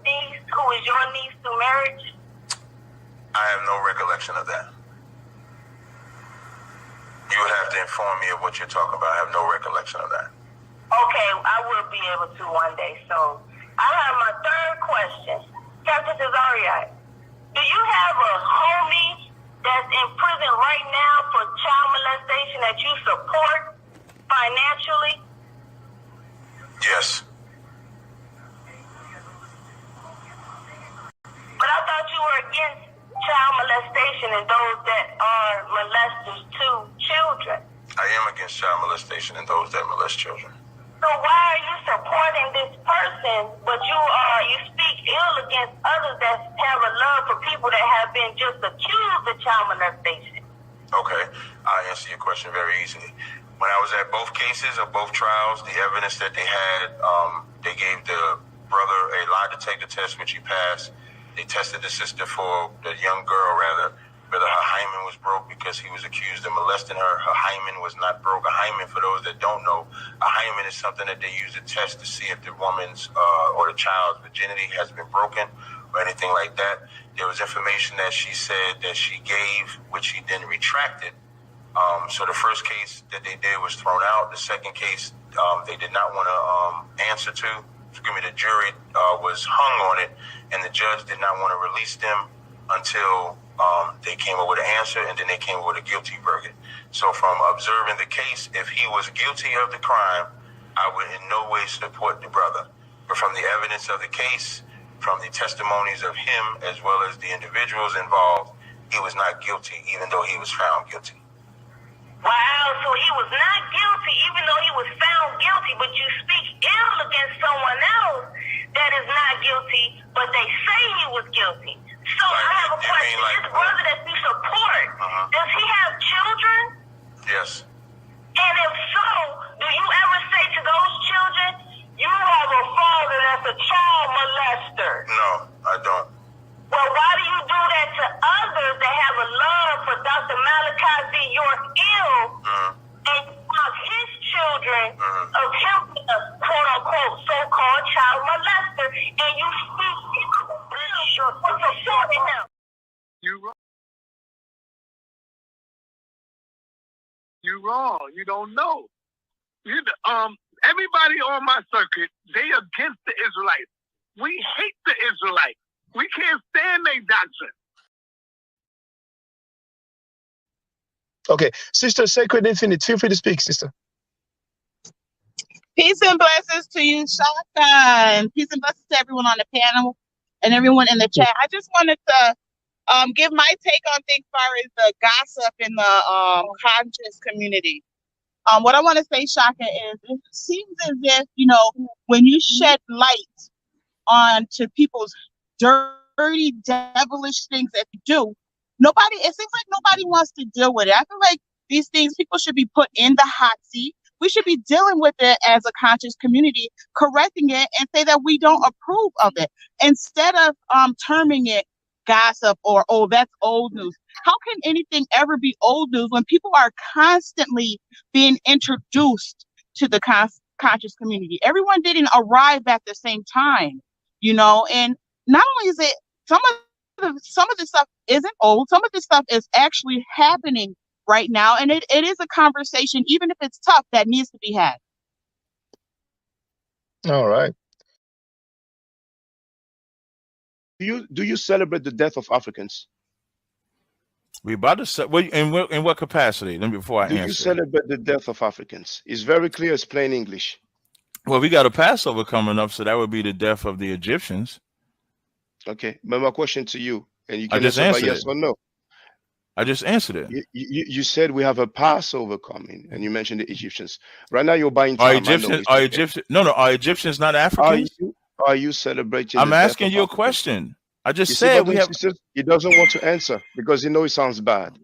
niece, who is your niece through marriage? I have no recollection of that. You would have to inform me of what you're talking about. I have no recollection of that. Okay, I will be able to one day. So I have my third question. Captain Cesario, do you have a homie that's in prison right now for child molestation that you support financially? Yes. But I thought you were against child molestation and those that are molesters to children. I am against child molestation and those that molest children. So why are you supporting this person, but you speak ill against others that have a love for people that have been just accused of child molestation? Okay, I'll answer your question very easily. When I was at both cases of both trials, the evidence that they had, they gave the brother a lie detector test, which he passed. They tested the sister for, the young girl rather, whether her hymen was broke because he was accused of molesting her. Her hymen was not broke. A hymen, for those that don't know, a hymen is something that they use to test to see if the woman's or the child's virginity has been broken or anything like that. There was information that she said that she gave, which she then retracted. So the first case that they did was thrown out. The second case, they did not want to answer to. The jury was hung on it, and the judge did not want to release them until they came up with an answer, and then they came up with a guilty verdict. So from observing the case, if he was guilty of the crime, I would in no way support the brother. But from the evidence of the case, from the testimonies of him as well as the individuals involved, he was not guilty, even though he was found guilty. Wow, so he was not guilty, even though he was found guilty, but you speak ill against someone else that is not guilty, but they say he was guilty. So I have a question. This brother that you support, does he have children? Yes. And if so, do you ever say to those children, you have a father that's a child molester? No, I don't. Well, why do you do that to others that have a love for Dr. Malachi Z. York Ill and cause his children of him being a quote-unquote so-called child molester, and you speak for supporting him? You wrong. You don't know. Everybody on my circuit, they against the Israelites. We hate the Israelites. We can't stand their doctrine. Okay, Sister Sacred Infinite, feel free to speak, sister. Peace and blessings to you, Shaka, and peace and blessings to everyone on the panel and everyone in the chat. I just wanted to give my take on things as far as the gossip in the conscious community. What I want to say, Shaka, is it seems as if, when you shed light onto people's dirty, devilish things that they do, it seems like nobody wants to deal with it. I feel like these things, people should be put in the hot seat. We should be dealing with it as a conscious community, correcting it and say that we don't approve of it, instead of terming it gossip or, oh, that's old news. How can anything ever be old news when people are constantly being introduced to the conscious community? Everyone didn't arrive at the same time, and not only is it some of this stuff isn't old, some of this stuff is actually happening right now, and it is a conversation, even if it's tough, that needs to be had. All right. Do you celebrate the death of Africans? We about to say, in what capacity? Let me before I answer. Do you celebrate the death of Africans? It's very clear. It's plain English. Well, we got a Passover coming up, so that would be the death of the Egyptians. Okay, but my question to you, and you can just answer by answered yes it. or no. I just answered it. You said we have a Passover coming, and you mentioned the Egyptians. Right now, you're buying Are time. Egyptians? No. Are Egyptians not Africans? Are you celebrating? I'm asking you a question. I just said we have. He doesn't want to answer because he knows it sounds bad.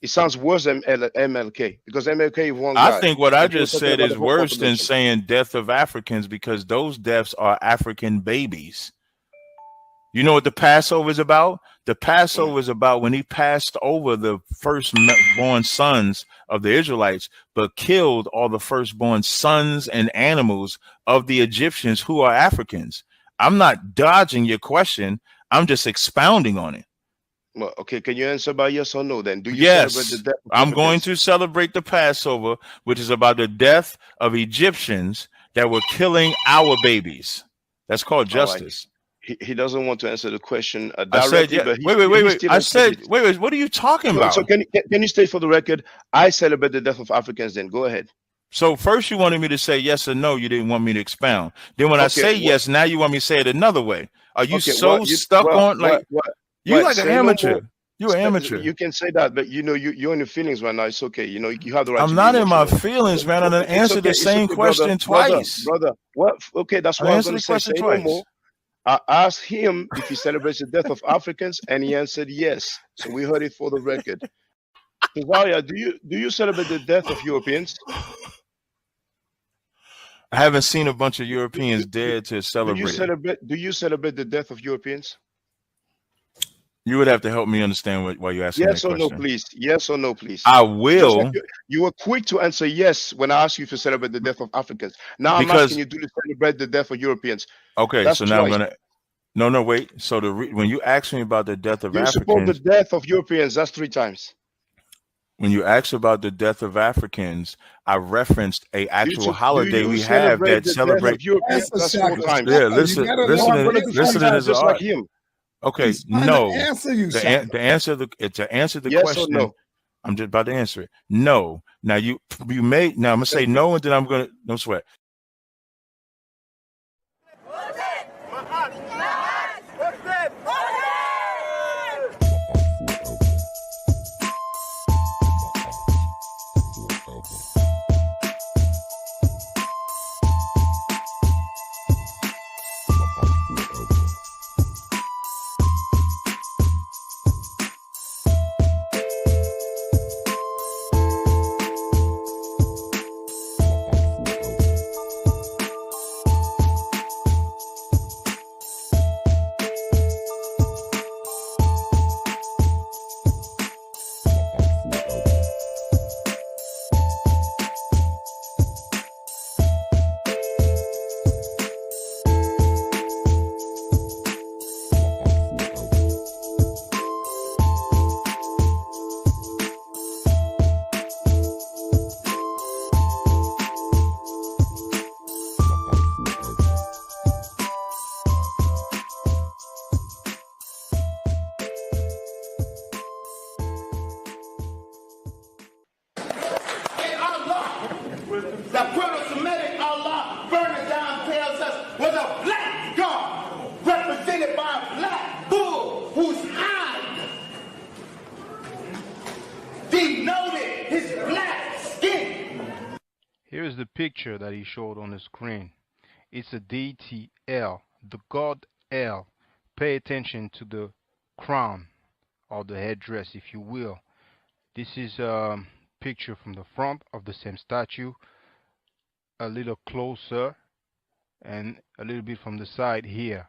It sounds worse than MLK, because MLK is one guy. I think what I just said is worse than saying death of Africans, because those deaths are African babies. You know what the Passover is about? The Passover is about when he passed over the firstborn sons of the Israelites, but killed all the firstborn sons and animals of the Egyptians who are Africans. I'm not dodging your question. I'm just expounding on it. Well, okay, can you answer by yes or no then? Do you Yes, celebrate the death of I'm going Africans? to celebrate the Passover, which is about the death of Egyptians that were killing our babies. That's called All right. justice. He doesn't want to answer the question I said, directly, yeah. but Wait. still I answered said, it. wait. What are you talking So, about? so can you state for the record, I celebrate the death of Africans then? Go ahead. So first you wanted me to say yes or no. You didn't want me to expound. Then when I say yes, now you want me to say it another way. Are you so stuck on like you like an amateur? You're an amateur. You can say that, but you know you're in your feelings right now. It's okay. You know you have the right. I'm to not be in my emotional. feelings, man. I done answered the same question twice. Brother. What? Okay, that's what I was going to say. Say no more. I asked him if he celebrates the death of Africans, and he answered yes. So we heard it for the record. Cesaria, do you celebrate the death of Europeans? I haven't seen a bunch of Europeans dead to celebrate. Do you celebrate the death of Europeans? You would have to help me understand why you're asking that question. Yes or no, please. Yes or no, please. I will. Like you were quick to answer yes when I asked you to celebrate the death of Africans. Now I'm asking you to celebrate the death of Europeans. Okay, that's so now twice. I'm gonna. No, wait. So when you ask me about the death of Africans, you support the death of Europeans. That's 3 times. When you ask about the death of Africans, I referenced a actual holiday we have that celebrates. That's 4 times. Yeah, listen to this. Just like him. Okay, no. To answer the yes question, or no? I'm just about to answer it. No. Now you may. Now I'm gonna say no, and then I'm gonna. No sweat. The proto-Semitic Allah, burning down, tells us was a black God represented by a black bull whose hide denoted his black skin. Here's the picture that he showed on the screen. It's a deity El, the god El. Pay attention to the crown or the headdress, if you will. This is a picture from the front of the same statue, a little closer, and a little bit from the side here.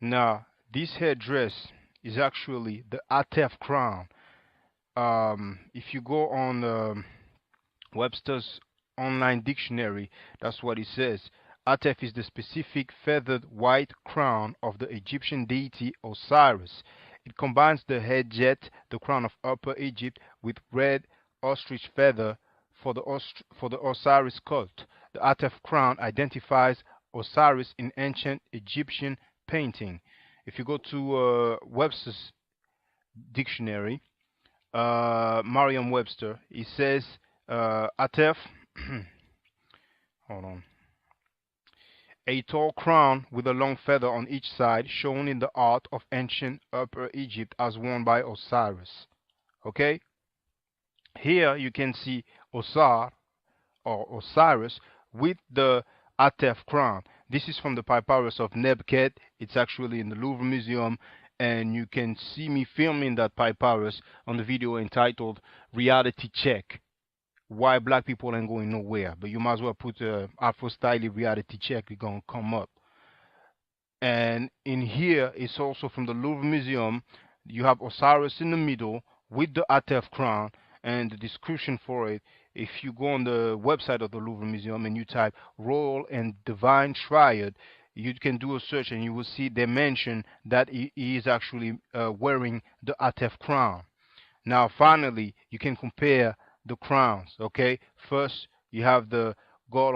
Now, this headdress is actually the Atef crown. If you go on Webster's online dictionary, that's what it says. Atef is the specific feathered white crown of the Egyptian deity Osiris. It combines the head jet, the crown of Upper Egypt, with red ostrich feather for the Osiris cult. The Atef crown identifies Osiris in ancient Egyptian painting. If you go to Webster's dictionary, Merriam-Webster, it says Atef, hold on, a tall crown with a long feather on each side, shown in the art of ancient Upper Egypt as worn by Osiris. Okay? Here you can see Osar or Osiris with the Atef crown. This is from the papyrus of Nebket. It's actually in the Louvre Museum, and you can see me filming that papyrus on the video entitled Reality Check. Why black people ain't going nowhere, but you might as well put Afro Style Reality Check, it's gonna come up. And in here, it's also from the Louvre Museum. You have Osiris in the middle with the Atef crown, and the description for it, if you go on the website of the Louvre Museum and you type Royal and Divine Triad, you can do a search and you will see they mention that he is actually wearing the Atef crown. Now, finally, you can compare the crowns. Okay, first you have the God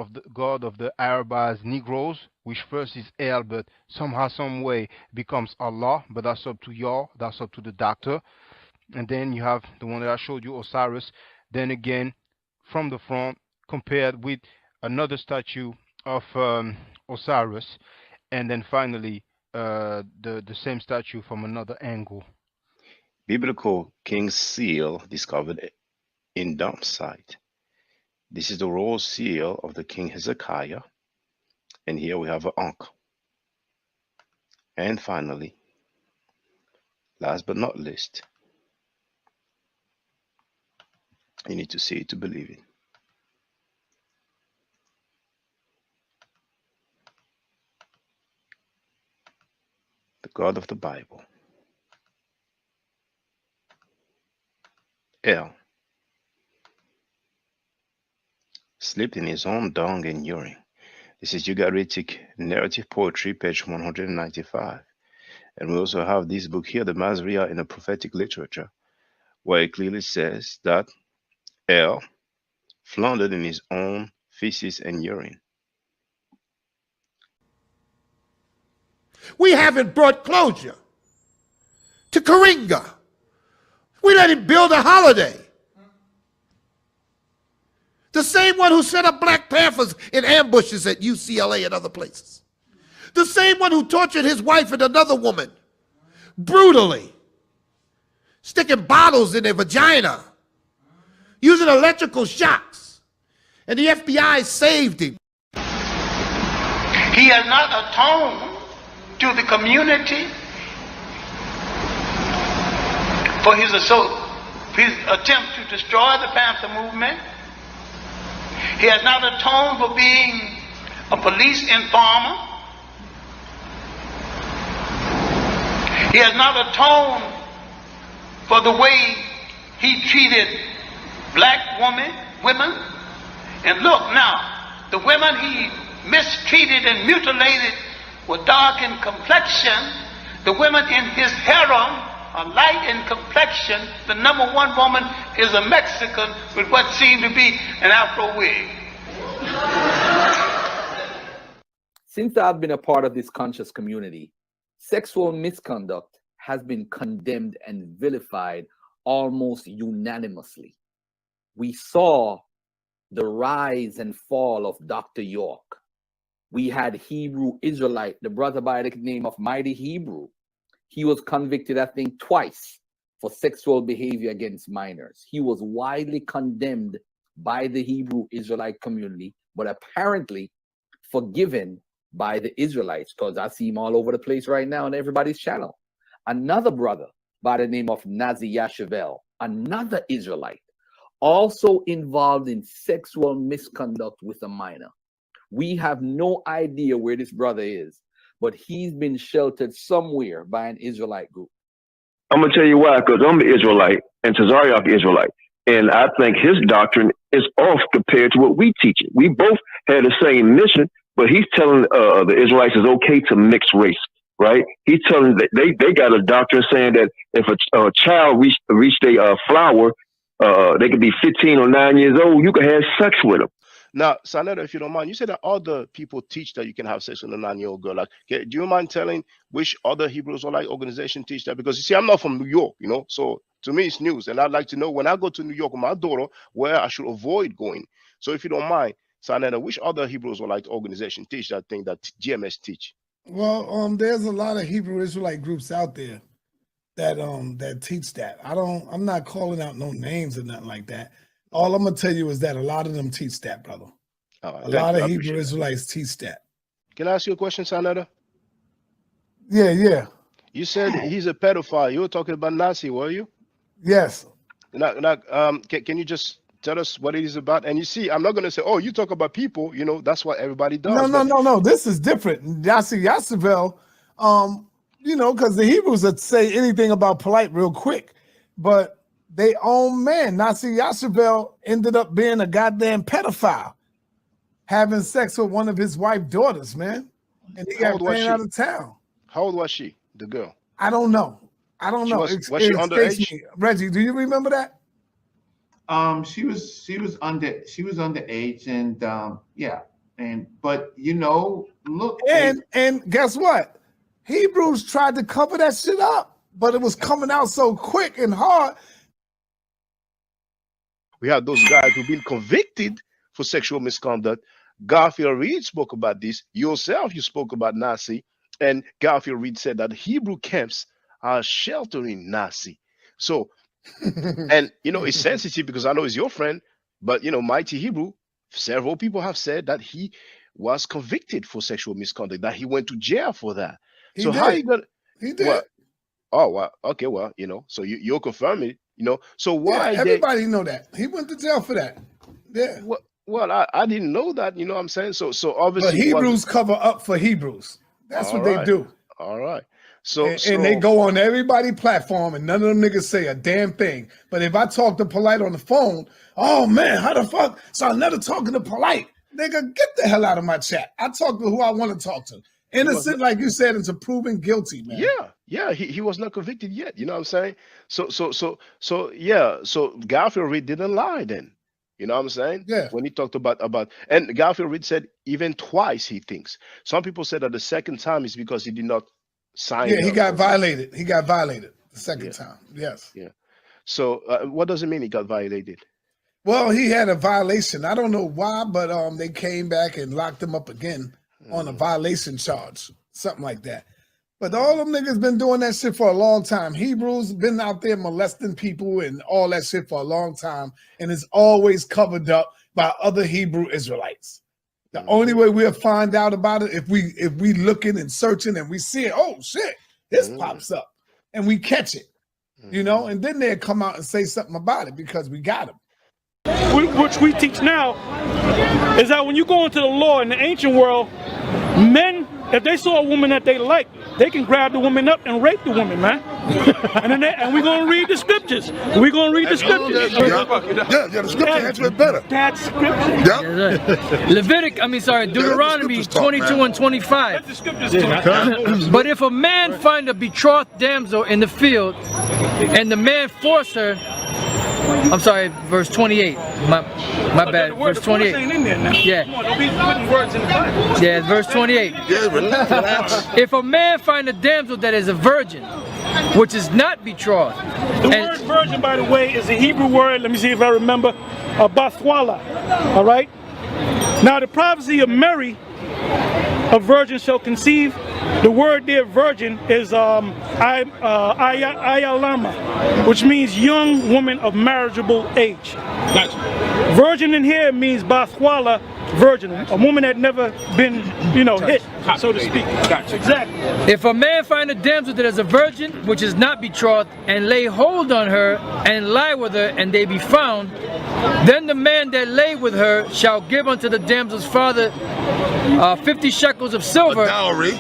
of the Arabs Negroes, which first is El, but somehow, some way becomes Allah. But that's up to y'all. That's up to the doctor. And then you have the one that I showed you, Osiris. Then again, from the front, compared with another statue of Osiris, and then finally the same statue from another angle. Biblical King's Seal discovered in dump site. This is the royal seal of the King Hezekiah, and here we have an Ankh. And finally, last but not least, you need to see it to believe it. The God of the Bible, El, slept in his own dung and urine. This is Ugaritic narrative poetry, page 195. And we also have this book here, the Masriya in the prophetic literature, where it clearly says that El floundered in his own feces and urine. We haven't brought closure to Karinga. We let him build a holiday. The same one who set up Black Panthers in ambushes at UCLA and other places. The same one who tortured his wife and another woman brutally, sticking bottles in their vagina, using electrical shocks, and the FBI saved him. He has not atoned to the community for his attempt to destroy the Panther movement. He has not atoned for being a police informer. He has not atoned for the way he treated black women. And look now, the women he mistreated and mutilated were dark in complexion. The women in his harem are light in complexion. The number one woman is a Mexican with what seemed to be an Afro wig. Since I've been a part of this conscious community, sexual misconduct has been condemned and vilified almost unanimously. We saw the rise and fall of Dr. York. We had Hebrew Israelite, the brother by the name of Mighty Hebrew. He was convicted, I think, twice for sexual behavior against minors. He was widely condemned by the Hebrew Israelite community, but apparently forgiven by the Israelites, because I see him all over the place right now on everybody's channel. Another brother by the name of Nazi Yashavel, another Israelite, also involved in sexual misconduct with a minor. We have no idea where this brother is, but he's been sheltered somewhere by an Israelite group. I'm going to tell you why, because I'm an Israelite and Tazariak Israelite. And I think his doctrine is off compared to what we teach it. We both had the same mission, but he's telling the Israelites it's okay to mix race, right? He's telling that they got a doctrine saying that if a child reached a flower, they could be 15 or 9 years old, you can have sex with them. Now, Sanetta, if you don't mind, you said that other people teach that you can have sex with a 9-year-old girl. Like, do you mind telling which other Hebrews or like organization teach that? Because you see, I'm not from New York, you know, so to me it's news, and I'd like to know when I go to New York with my daughter where I should avoid going. So if you don't mind, Sanetta, which other Hebrews or like organization teach that thing that GMS teach? Well, there's a lot of Hebrew Israelite groups out there that that teach that. I'm not calling out no names or nothing like that. All I'm gonna tell you is that a lot of them teach that, brother. A lot of Hebrew Israelites teach that. Can I ask you a question, Sanetta? Yeah. You said he's a pedophile. You were talking about Nazi, were you? Yes. Can you just tell us what it is about? And you see, I'm not gonna say, oh, you talk about people, you know, that's what everybody does. No. This is different. Nazi Yashavel, you know, because the Hebrews would say anything about polite real quick, but they own man. Nazi Yashavel ended up being a goddamn pedophile, having sex with one of his wife's daughters, man. and he got ran out of town. How old was she, the girl? I don't know. Was she underage? Reggie, do you remember that? She was underage, and yeah, but you know, look, and guess what? Hebrews tried to cover that shit up, but it was coming out so quick and hard. We have those guys who've been convicted for sexual misconduct. Garfield Reed spoke about this. Yourself, you spoke about Nazi, and Garfield Reed said that Hebrew camps are sheltering Nazi. So, and you know, it's sensitive because I know it's your friend, but you know, Mighty Hebrew, several people have said that he was convicted for sexual misconduct, that he went to jail for that. So how you gonna? He did. Well, oh well, okay, well, you know, so you're confirming it, you know. So why? Yeah, everybody know that he went to jail for that. Yeah. Well, I didn't know that. You know what I'm saying? So obviously, but Hebrews cover up for Hebrews. That's what they do. All right. So and they go on everybody's platform, and none of them niggas say a damn thing. But if I talk to Polite on the phone, oh man, how the fuck? So I'm never talking to Polite. Nigga, get the hell out of my chat. I talk to who I want to talk to. Innocent, like you said, into proven guilty, man. Yeah, he was not convicted yet. You know what I'm saying? So yeah. So Garfield Reed didn't lie then. You know what I'm saying? Yeah. When he talked about and Garfield Reed said even twice he thinks. Some people said that the second time is because he did not sign. Yeah, he got violated. He got violated the second time. Yes. Yeah. So what does it mean he got violated? Well, he had a violation. I don't know why, but they came back and locked him up again on a violation charge, something like that. But all them niggas been doing that shit for a long time. Hebrews been out there molesting people and all that shit for a long time, and it's always covered up by other Hebrew Israelites. The only way we'll find out about it if we looking and searching and we see it. Oh shit, this pops up, and we catch it, you know, and then they'll come out and say something about it because we got them. Which we teach now is that when you go into the law in the ancient world, men, if they saw a woman that they like, they can grab the woman up and rape the woman, man. and we're going to read the scriptures. We're going to read the scriptures. Yeah, the scripture answer it better. That's scripture. Deuteronomy 22 and 25. But if a man find a betrothed damsel in the field, and the man force her, I'm sorry, verse 28. My bad. Verse 28. Yeah, verse 28. If a man find a damsel that is a virgin, which is not betrothed. The word virgin, by the way, is a Hebrew word. Let me see if I remember. Bathwala. All right. Now, the prophecy of Mary, a virgin shall conceive. The word there, virgin, is ayalama, which means young woman of marriageable age. Gotcha. Virgin in here means bathwala, virgin, a woman that never been, you know, hit, so to speak. Gotcha. Exactly. If a man find a damsel that is a virgin, which is not betrothed, and lay hold on her, and lie with her, and they be found, then the man that lay with her shall give unto the damsel's father 50 shekels of silver, a dowry,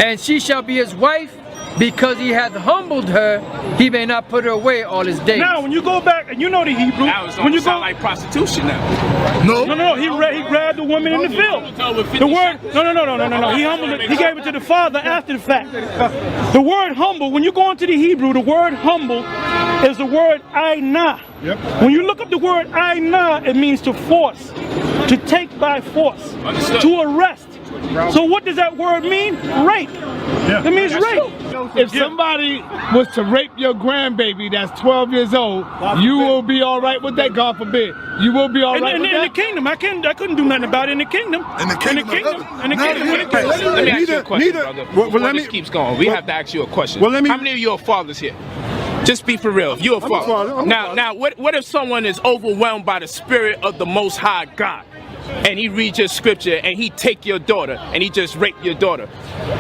and she shall be his wife, because he hath humbled her, he may not put her away all his days. Now, when you go back, and you know the Hebrew, when you sound like prostitution now. No. He grabbed the woman in the field. The word, no. He humbled it. He gave it to the father after the fact. The word humble, when you go into the Hebrew, the word humble is the word aina. Yep. When you look up the word aina, it means to force, to take by force, to arrest. So what does that word mean? Rape. Yeah. It means rape. If somebody was to rape your grandbaby that's 12 years old, you will be all right with that, God forbid. You will be all right with that? In the kingdom, I couldn't do nothing about it in the kingdom. Let me ask you a question, brother. Before this keeps going, we have to ask you a question. How many of you are fathers here? Just be for real. If you're a father. Now, what if someone is overwhelmed by the spirit of the Most High God, and he reads your scripture and he take your daughter and he just rape your daughter?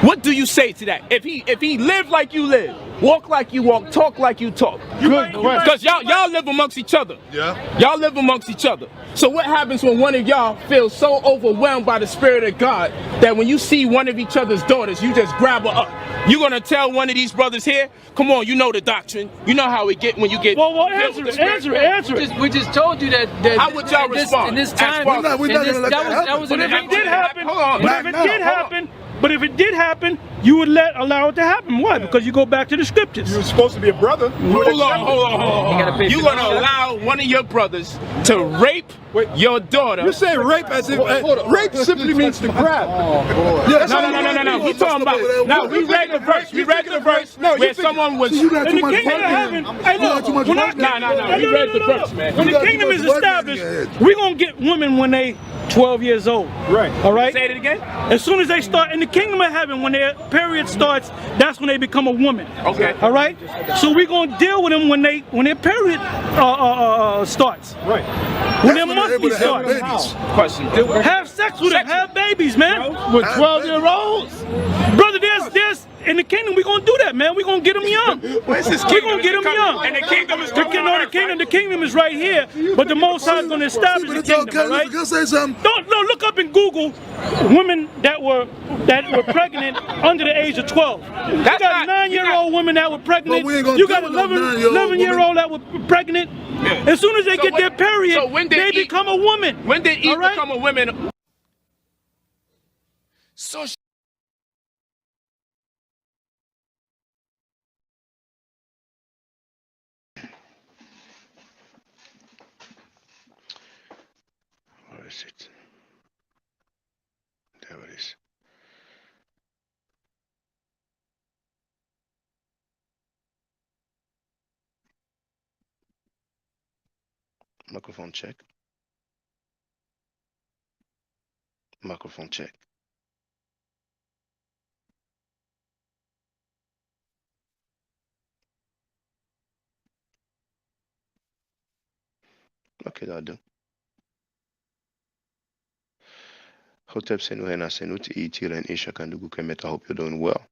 What do you say to that? If he live like you live, walk like you walk, talk like you talk, because y'all live amongst each other. Yeah. Y'all live amongst each other. So what happens when one of y'all feels so overwhelmed by the spirit of God that when you see one of each other's daughters, you just grab her up? You gonna tell one of these brothers here, come on, you know the doctrine, you know how we get when you get. Well, answer it. We just told you that. How would y'all respond? In this time, But if it did happen, But if it did happen, you would allow it to happen. Why? Because you go back to the scriptures. You're supposed to be a brother. Hold on. You're going to allow one of your brothers to rape your daughter. You're saying rape as if rape simply means to grab. No. We talking about. No, we read the verse. We read the verse where someone was. In the kingdom of heaven. Hey, look. No. We read the verse, man. When the kingdom is established, we're going to get women when they 12 years old. Right. All right? Say it again. As soon as they start in the kingdom of heaven, when their period starts, that's when they become a woman. Okay. All right? So we're going to deal with them when their period starts. Right. When their monthly starts. Question. Have sex with them. Have babies, man. With 12-year-olds? Brother, there's in the kingdom, we're going to do that, man. We're going to get them young. Where's this We're kingdom? going to get them young. And the kingdom is the kingdom is right here, but the Most High is going to establish the kingdom, all right? Don't look up in Google women that were pregnant under the age of 12. You got 9-year-old women that were pregnant. You got 11-year-old that were pregnant. Yeah. As soon as they get their period, they become a woman. When did Eve become a woman? So where is it? There it is. Microphone check. Microphone check. Okay, that'll do. Hotep Senuhena Senuti Itira and Isha Kandugu Kemet. I hope you're doing well.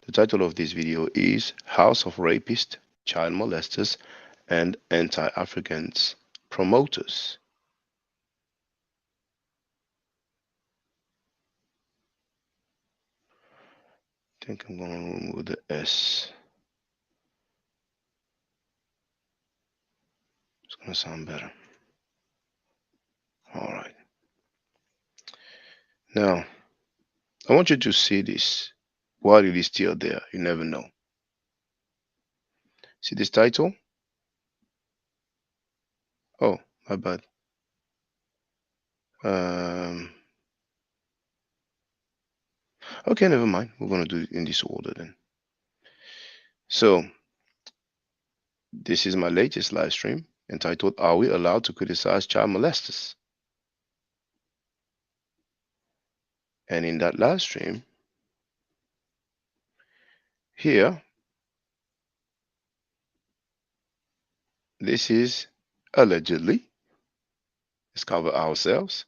The title of this video is House of Rapists, Child Molesters, and Anti-Africans Promoters. I think I'm going to remove the S. It's going to sound better. All right. Now, I want you to see this while it is still there. You never know. See this title? Oh, my bad. Okay, never mind. We're going to do it in this order then. So, this is my latest live stream entitled, Are We Allowed to Criticize Child Molesters? And in that live stream, here, this is allegedly, let's cover ourselves,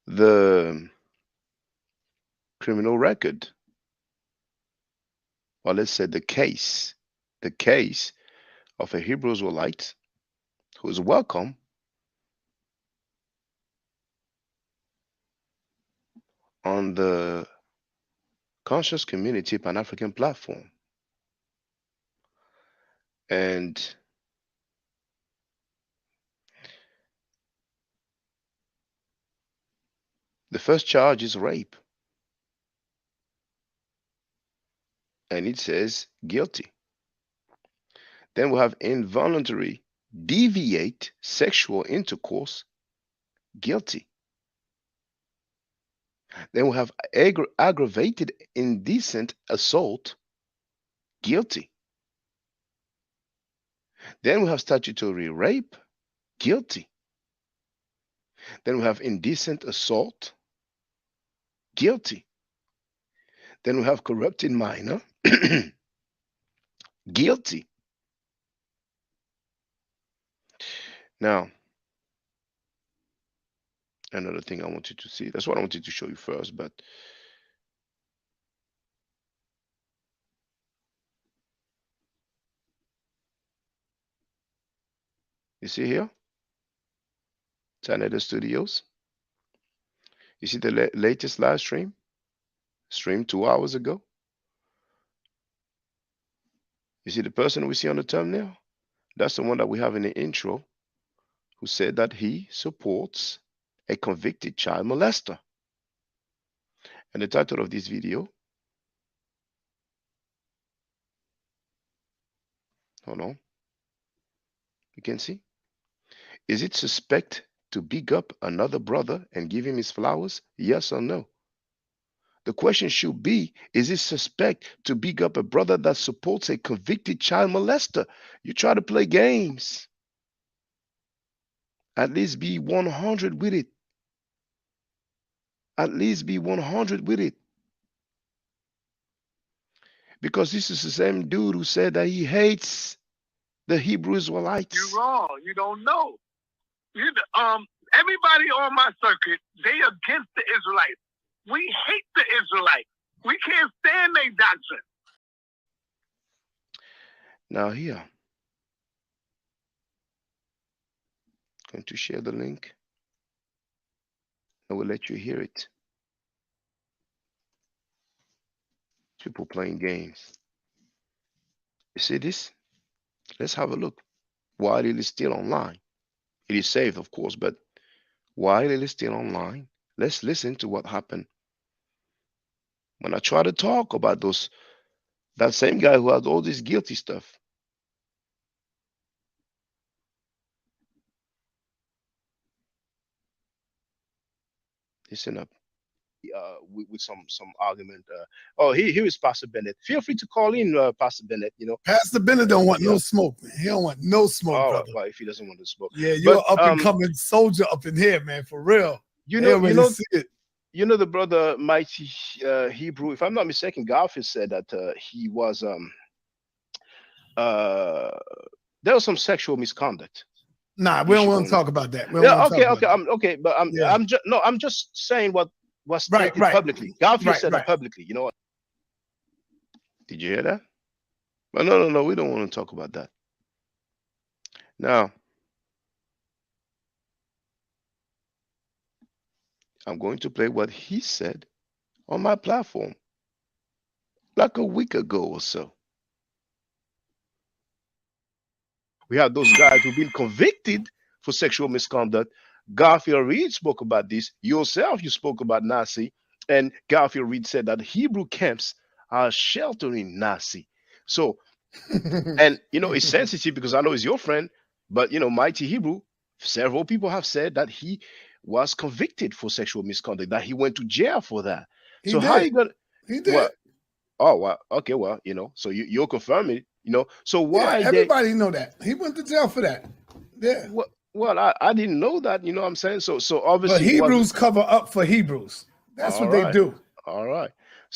the criminal record, or let's say the case of a Hebrew Israelite who is welcome on the Conscious Community Pan-African platform. And the first charge is rape. And it says guilty. Then we have involuntary deviate sexual intercourse, guilty. Then we have aggravated indecent assault, guilty. Then we have statutory rape, guilty. Then we have indecent assault, guilty. Then we have corrupted minor, guilty. Now, another thing I wanted to see, that's what I wanted to show you first, but you see here, Tornado Studios. You see the latest live stream, streamed 2 hours ago. You see the person we see on the thumbnail? That's the one that we have in the intro, who said that he supports a convicted child molester. And the title of this video, hold on, you can see, is it suspect to big up another brother and give him his flowers? Yes or no? The question should be, is it suspect to big up a brother that supports a convicted child molester? You try to play games. At least be 100 with it. At least be 100 with it. Because this is the same dude who said that he hates the Hebrew Israelites. You're wrong. You don't know. Everybody on my circuit, they against the Israelites. We hate the Israelites. We can't stand their doctrine. Now here, going to share the link. I will let you hear it. People playing games. You see this? Let's have a look. While it is still online, it is saved, of course, but while it is still online, let's listen to what happened when I try to talk about that same guy who had all this guilty stuff. Listen up. With some argument. Here is Pastor Bennett. Feel free to call in, Pastor Bennett. You know, Pastor Bennett don't want no smoke, man. He don't want no smoke, brother. Well, if he doesn't want to smoke, yeah, you're up and coming soldier up in here, man, for real. You know, the brother Mighty Hebrew. If I'm not mistaken, Garfield said that he was there was some sexual misconduct. Nah, we don't want to talk about that. I'm just saying what was stated publicly. Garfield said it publicly. You know what? Did you hear that? But no, we don't want to talk about that. Now, I'm going to play what he said on my platform like a week ago or so. We have those guys who've been convicted for sexual misconduct. Garfield Reed spoke about this. Yourself, you spoke about Nazi. And Garfield Reed said that Hebrew camps are sheltering Nazi. So, and, you know, it's sensitive because I know he's your friend. But, you know, Mighty Hebrew, several people have said that he was convicted for sexual misconduct, that he went to jail for that. He did. Well, oh, well, okay, well, you know, so you're confirming it. You know, so why? Yeah, everybody know that he went to jail for that. Yeah. Well, I didn't know that. You know what I'm saying? So obviously, but Hebrews cover up for Hebrews. That's what they do. All right.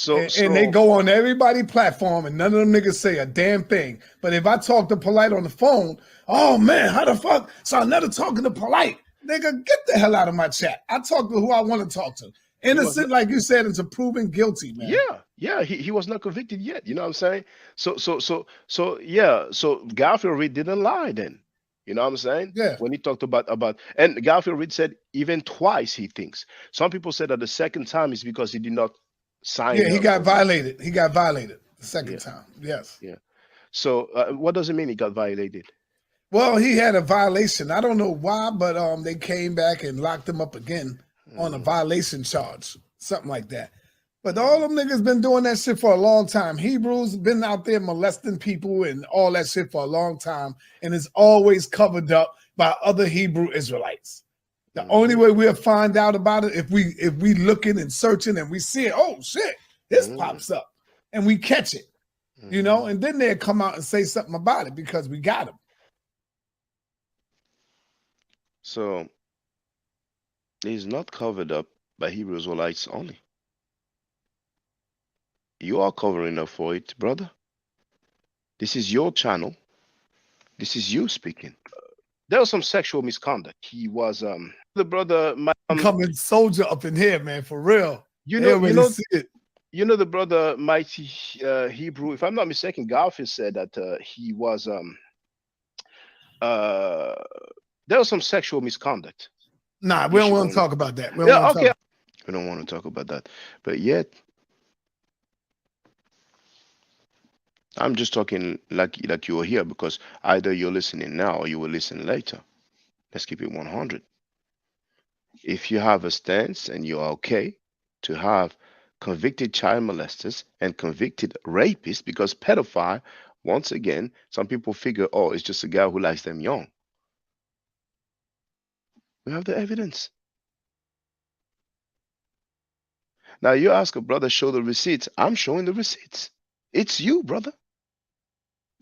And they go on everybody's platform, and none of them niggas say a damn thing. But if I talk to Polite on the phone, oh man, how the fuck? So I'm never talking to Polite. Nigga, get the hell out of my chat. I talk to who I want to talk to. Innocent, like you said, into proven guilty, man. Yeah, he was not convicted yet. You know what I'm saying? So Garfield Reed didn't lie then. You know what I'm saying? Yeah. When he talked about and Garfield Reed said even twice he thinks. Some people said that the second time is because he did not sign. Yeah, he got violated. He got violated the second time. Yes. Yeah. So what does it mean he got violated? Well, he had a violation. I don't know why, but they came back and locked him up again on a violation charge, something like that. But all them niggas been doing that shit for a long time. Hebrews been out there molesting people and all that shit for a long time, and it's always covered up by other Hebrew Israelites. The only way we'll find out about it if we looking and searching and we see it. Oh shit, this pops up, and we catch it, you know, and then they'll come out and say something about it because we got them. So it is not covered up by Hebrew Israelites only. You are covering up for it, brother. This is your channel. This is you speaking. There was some sexual misconduct. He was the brother coming soldier up in here, man, for real. You know the brother Mighty Hebrew. If I'm not mistaken, Garfield said that he was there was some sexual misconduct. Nah, we don't want to talk about that. We don't want to talk about that. But yet, I'm just talking like you were here because either you're listening now or you will listen later. Let's keep it 100. If you have a stance and you're okay to have convicted child molesters and convicted rapists, because pedophile, once again, some people figure, oh, it's just a guy who likes them young. We have the evidence. Now you ask a brother, show the receipts. I'm showing the receipts. It's you, brother.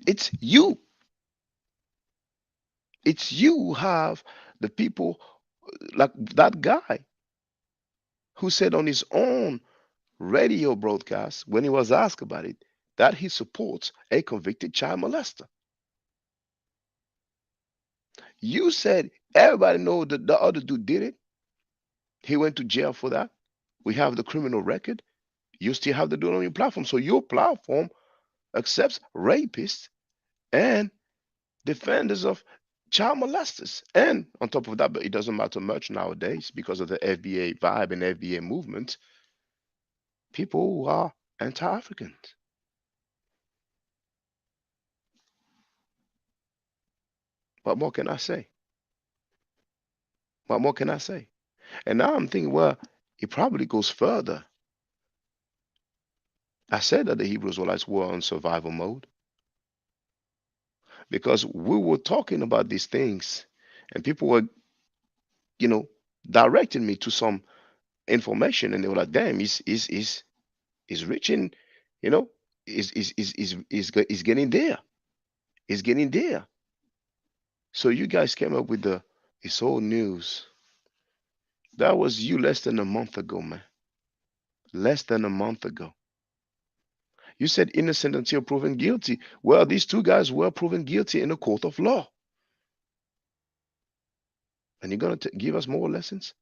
It's you. It's you who have the people like that guy who said on his own radio broadcast when he was asked about it that he supports a convicted child molester. You said everybody know that the other dude did it. He went to jail for that. We have the criminal record. You still have the dude on your platform. So your platform accepts rapists and defenders of child molesters. And on top of that, but it doesn't matter much nowadays because of the FBA vibe and FBA movement, people who are anti-Africans. What more can I say? What more can I say? And now I'm thinking, well, it probably goes further. I said that the Hebrew Israelites were on survival mode because we were talking about these things and people were, directing me to some information, and they were like, damn, he's reaching, is getting there. It's getting there. So you guys came up with it's old news. That was you less than a month ago, man. Less than a month ago. You said innocent until proven guilty. Well, these two guys were proven guilty in a court of law. And you're going to give us more lessons?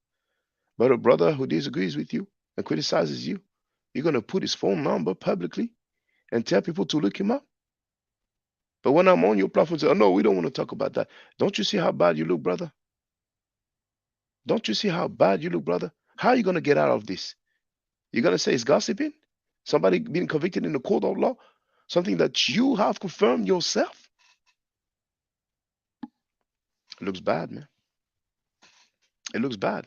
But a brother who disagrees with you and criticizes you, you're going to put his phone number publicly and tell people to look him up? But when I'm on your platform, say, oh, no, we don't want to talk about that. Don't you see how bad you look, brother? Don't you see how bad you look, brother? How are you going to get out of this? You're going to say it's gossiping? Somebody being convicted in the court of law? Something that you have confirmed yourself? It looks bad, man. It looks bad.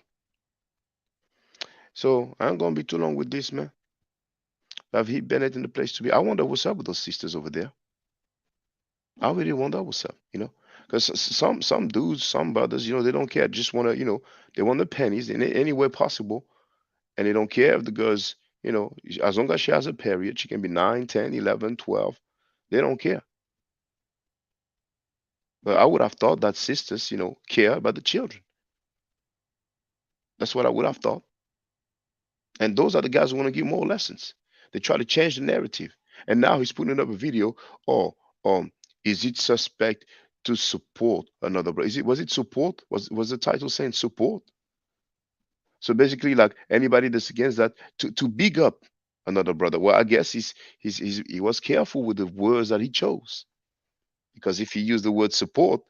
So I ain't going to be too long with this, man. I've hit Bennett in the place to be. I wonder what's up with those sisters over there. I really wonder what's up, because some dudes, some brothers, they don't care. Just want to, they want the pennies in any way possible. And they don't care if the girl's, as long as she has a period, she can be 9, 10, 11, 12. They don't care. But I would have thought that sisters, care about the children. That's what I would have thought. And those are the guys who want to give more lessons. They try to change the narrative. And now he's putting up a video. Is it suspect to support another brother? Was it support? Was the title saying support? So basically, like anybody that's against that, to big up another brother. Well, I guess he was careful with the words that he chose, because if he used the word support,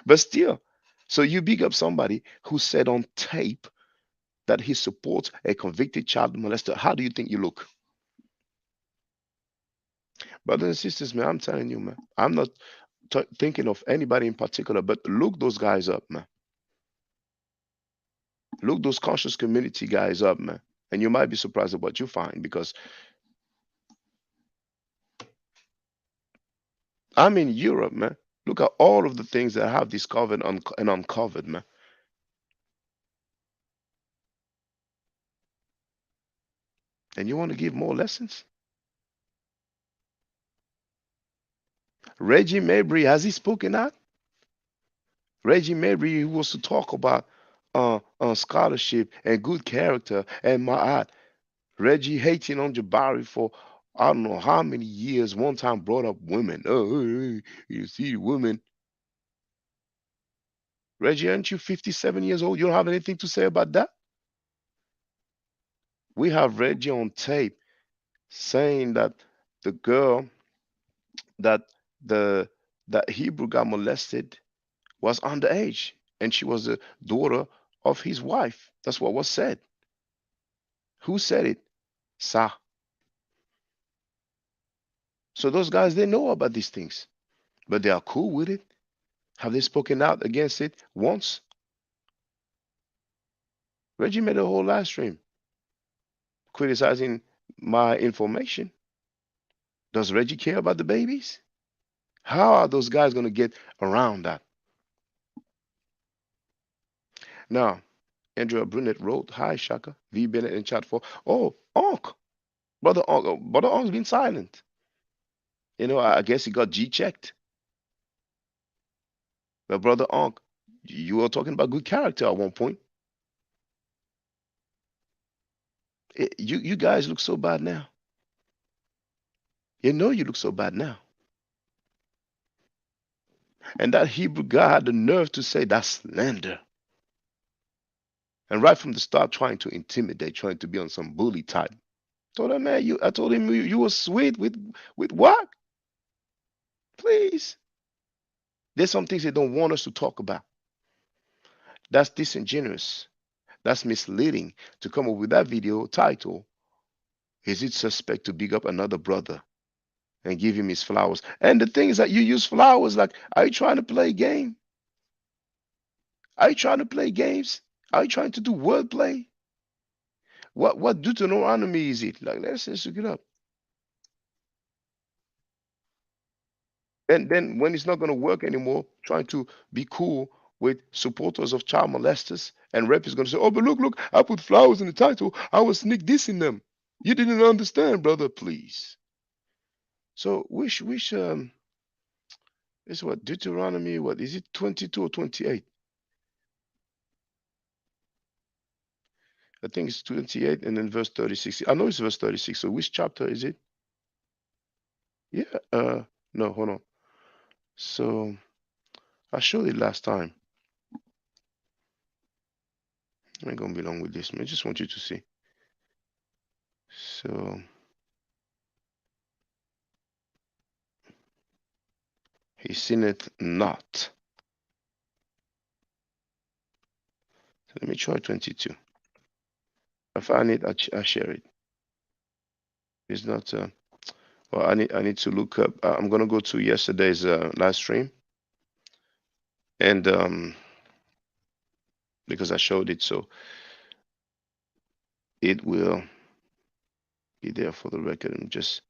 but still, so you big up somebody who said on tape that he supports a convicted child molester. How do you think you look? Brothers and sisters, man, I'm telling you, man, I'm not thinking of anybody in particular, but look those guys up, man. Look those conscious community guys up, man. And you might be surprised at what you find, because I'm in Europe, man. Look at all of the things that I have discovered and uncovered, man. And you want to give more lessons? Reggie Mabry, has he spoken out? Reggie Mabry, who wants to talk about scholarship and good character and ma'at. Reggie hating on Jabari for I don't know how many years. One time brought up women. Oh, you see women. Reggie, aren't you 57 years old? You don't have anything to say about that? We have Reggie on tape saying that the girl that Hebrew got molested was underage, and she was the daughter of his wife. That's what was said. Who said it? Sa. So those guys, they know about these things, but they are cool with it. Have they spoken out against it once? Reggie made a whole live stream. criticizing my information. Does Reggie care about the babies? How are those guys going to get around that? Now, Andrea Brunet wrote, "Hi, Shaka. V. Bennett in chat for, oh, Onk. Brother Onk's been silent. You know, I guess he got G-checked. But Brother Onk, you were talking about good character at one point. You guys look so bad now. You know you look so bad now. And that Hebrew guy had the nerve to say that's slander. And right from the start, trying to intimidate, trying to be on some bully type. Told him, man, I told him you were sweet with what? Please. There's some things they don't want us to talk about. That's disingenuous. That's misleading to come up with that video title. Is it suspect to big up another brother and give him his flowers? And the thing is that you use flowers like, are you trying to play a game? Are you trying to play games? Are you trying to do wordplay? What Deuteronomy is it? Like, let's look it up. And then when it's not going to work anymore, trying to be cool with supporters of child molesters, and rep is going to say, oh, but look, I put flowers in the title. I was sneak dissing them. You didn't understand, brother, please. So which is what Deuteronomy, what is it, 22 or 28? I think it's 28 and then verse 36. I know it's verse 36. So which chapter is it? Yeah, no, hold on. So I showed it last time. I ain't gonna be long with this, man. I just want you to see. So he sinneth not. So let me try 22. I find it, I share it. It's not. Well, I need to look up. I'm gonna go to yesterday's live stream, and because I showed it, so it will be there for the record. I'm just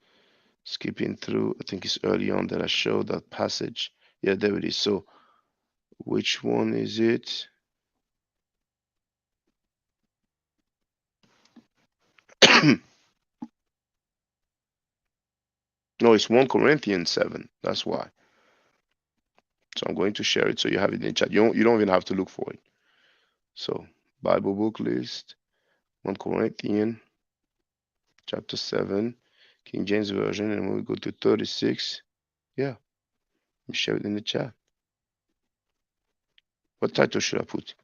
skipping through. I think it's early on that I showed that passage. Yeah, there it is. So, which one is it? No, it's 1 Corinthians 7. That's why. So I'm going to share it so you have it in the chat. You don't even have to look for it. So Bible book list, 1 Corinthians chapter 7, King James Version, and when we go to 36, yeah, we share it in the chat. What title should I put?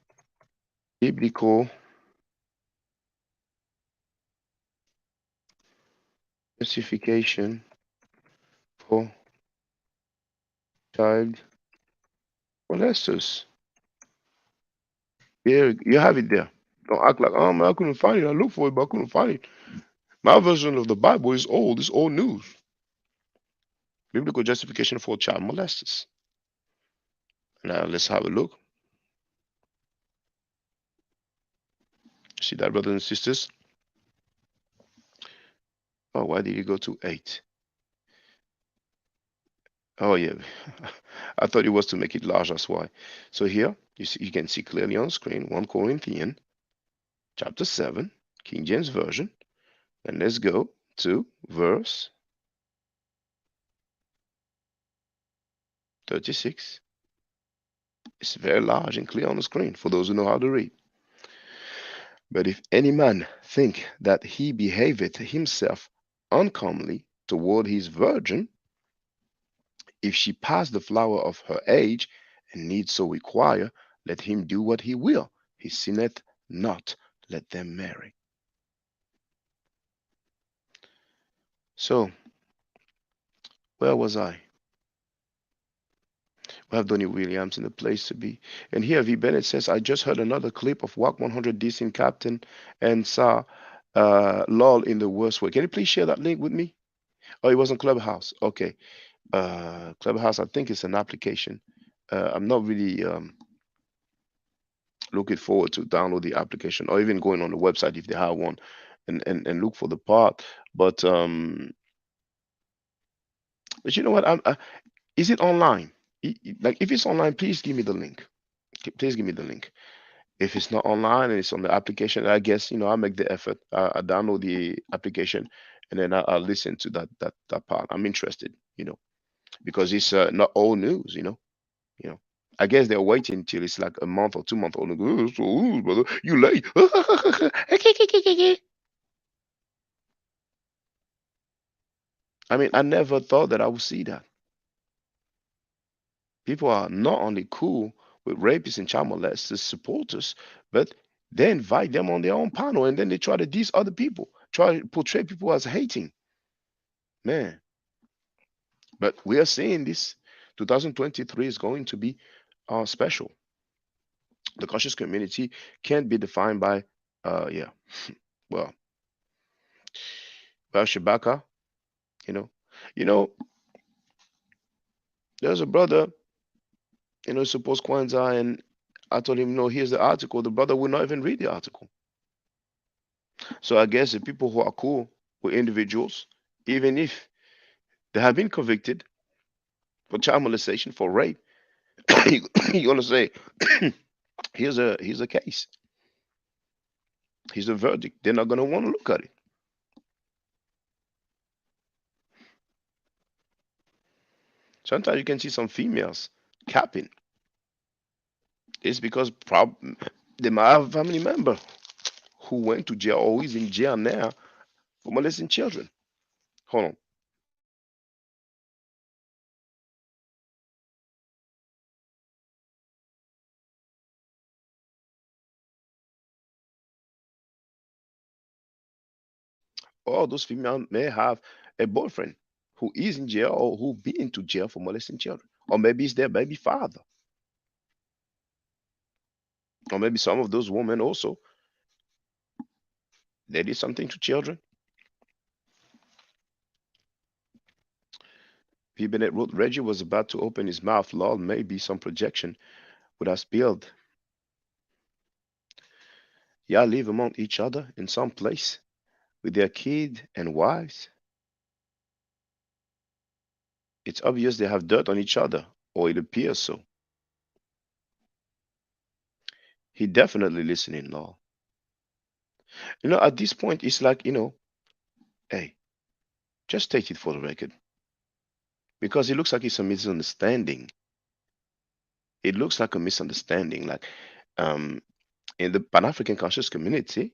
Biblical justification for child molesters. Yeah, you have it there. Don't act like, oh man, I couldn't find it. I looked for it, but I couldn't find it. My version of the Bible is old. It's old news. Biblical justification for child molesters. Now let's have a look. See that, brothers and sisters? Oh, why did you go to 8? Oh yeah, I thought it was to make it large. That's why. So here you can see clearly on screen 1 Corinthians chapter 7, King James Version, and let's go to verse 36. It's very large and clear on the screen for those who know how to read. But if any man think that he behaveth himself uncomely toward his virgin, if she pass the flower of her age, and need so require, let him do what he will. He sinneth not. Let them marry. So, where was I? We have Donnie Williams in the place to be. And here V. Bennett says, I just heard another clip of WAC 100 dissing Captain and saw LOL in the worst way. Can you please share that link with me? Oh, it was on Clubhouse. Okay. Clubhouse, I think it's an application. I'm not really looking forward to download the application or even going on the website if they have one. and look for the part. But you know what? Is it online? Like if it's online, please give me the link. Please give me the link. If it's not online and it's on the application, I guess I'll make the effort. I download the application and then I'll listen to that part. I'm interested, because it's not all news, I guess they're waiting till it's like a month or 2 months old. So, brother, you late. I mean, I never thought that I would see that. People are not only cool with rapists and child molesters supporters, but they invite them on their own panel and then they try to diss other people, try to portray people as hating. Man. But we are seeing this. 2023 is going to be special. The conscious community can't be defined by, yeah, well, Shabaka, there's a brother, supposed Kwanzaa, and I told him, no, here's the article. The brother would not even read the article. So I guess the people who are cool with individuals, even if they have been convicted for child molestation, for rape, you're gonna say, here's a case. Here's the verdict. They're not gonna want to look at it. Sometimes you can see some females capping. It's because they might have a family member who went to jail or is in jail now for molesting children. Hold on. Or those females may have a boyfriend who is in jail or who been to jail for molesting children. Or maybe it's their baby father. Or maybe some of those women also, they did something to children. P. Bennett wrote, Reggie was about to open his mouth. Lord, maybe some projection would have spilled. Y'all live among each other in some place with their kids and wives. It's obvious they have dirt on each other, or it appears so. He definitely listening, Lord. At this point, it's like, hey, just take it for the record. Because it looks like it's a misunderstanding. It looks like a misunderstanding. Like in the Pan-African conscious community,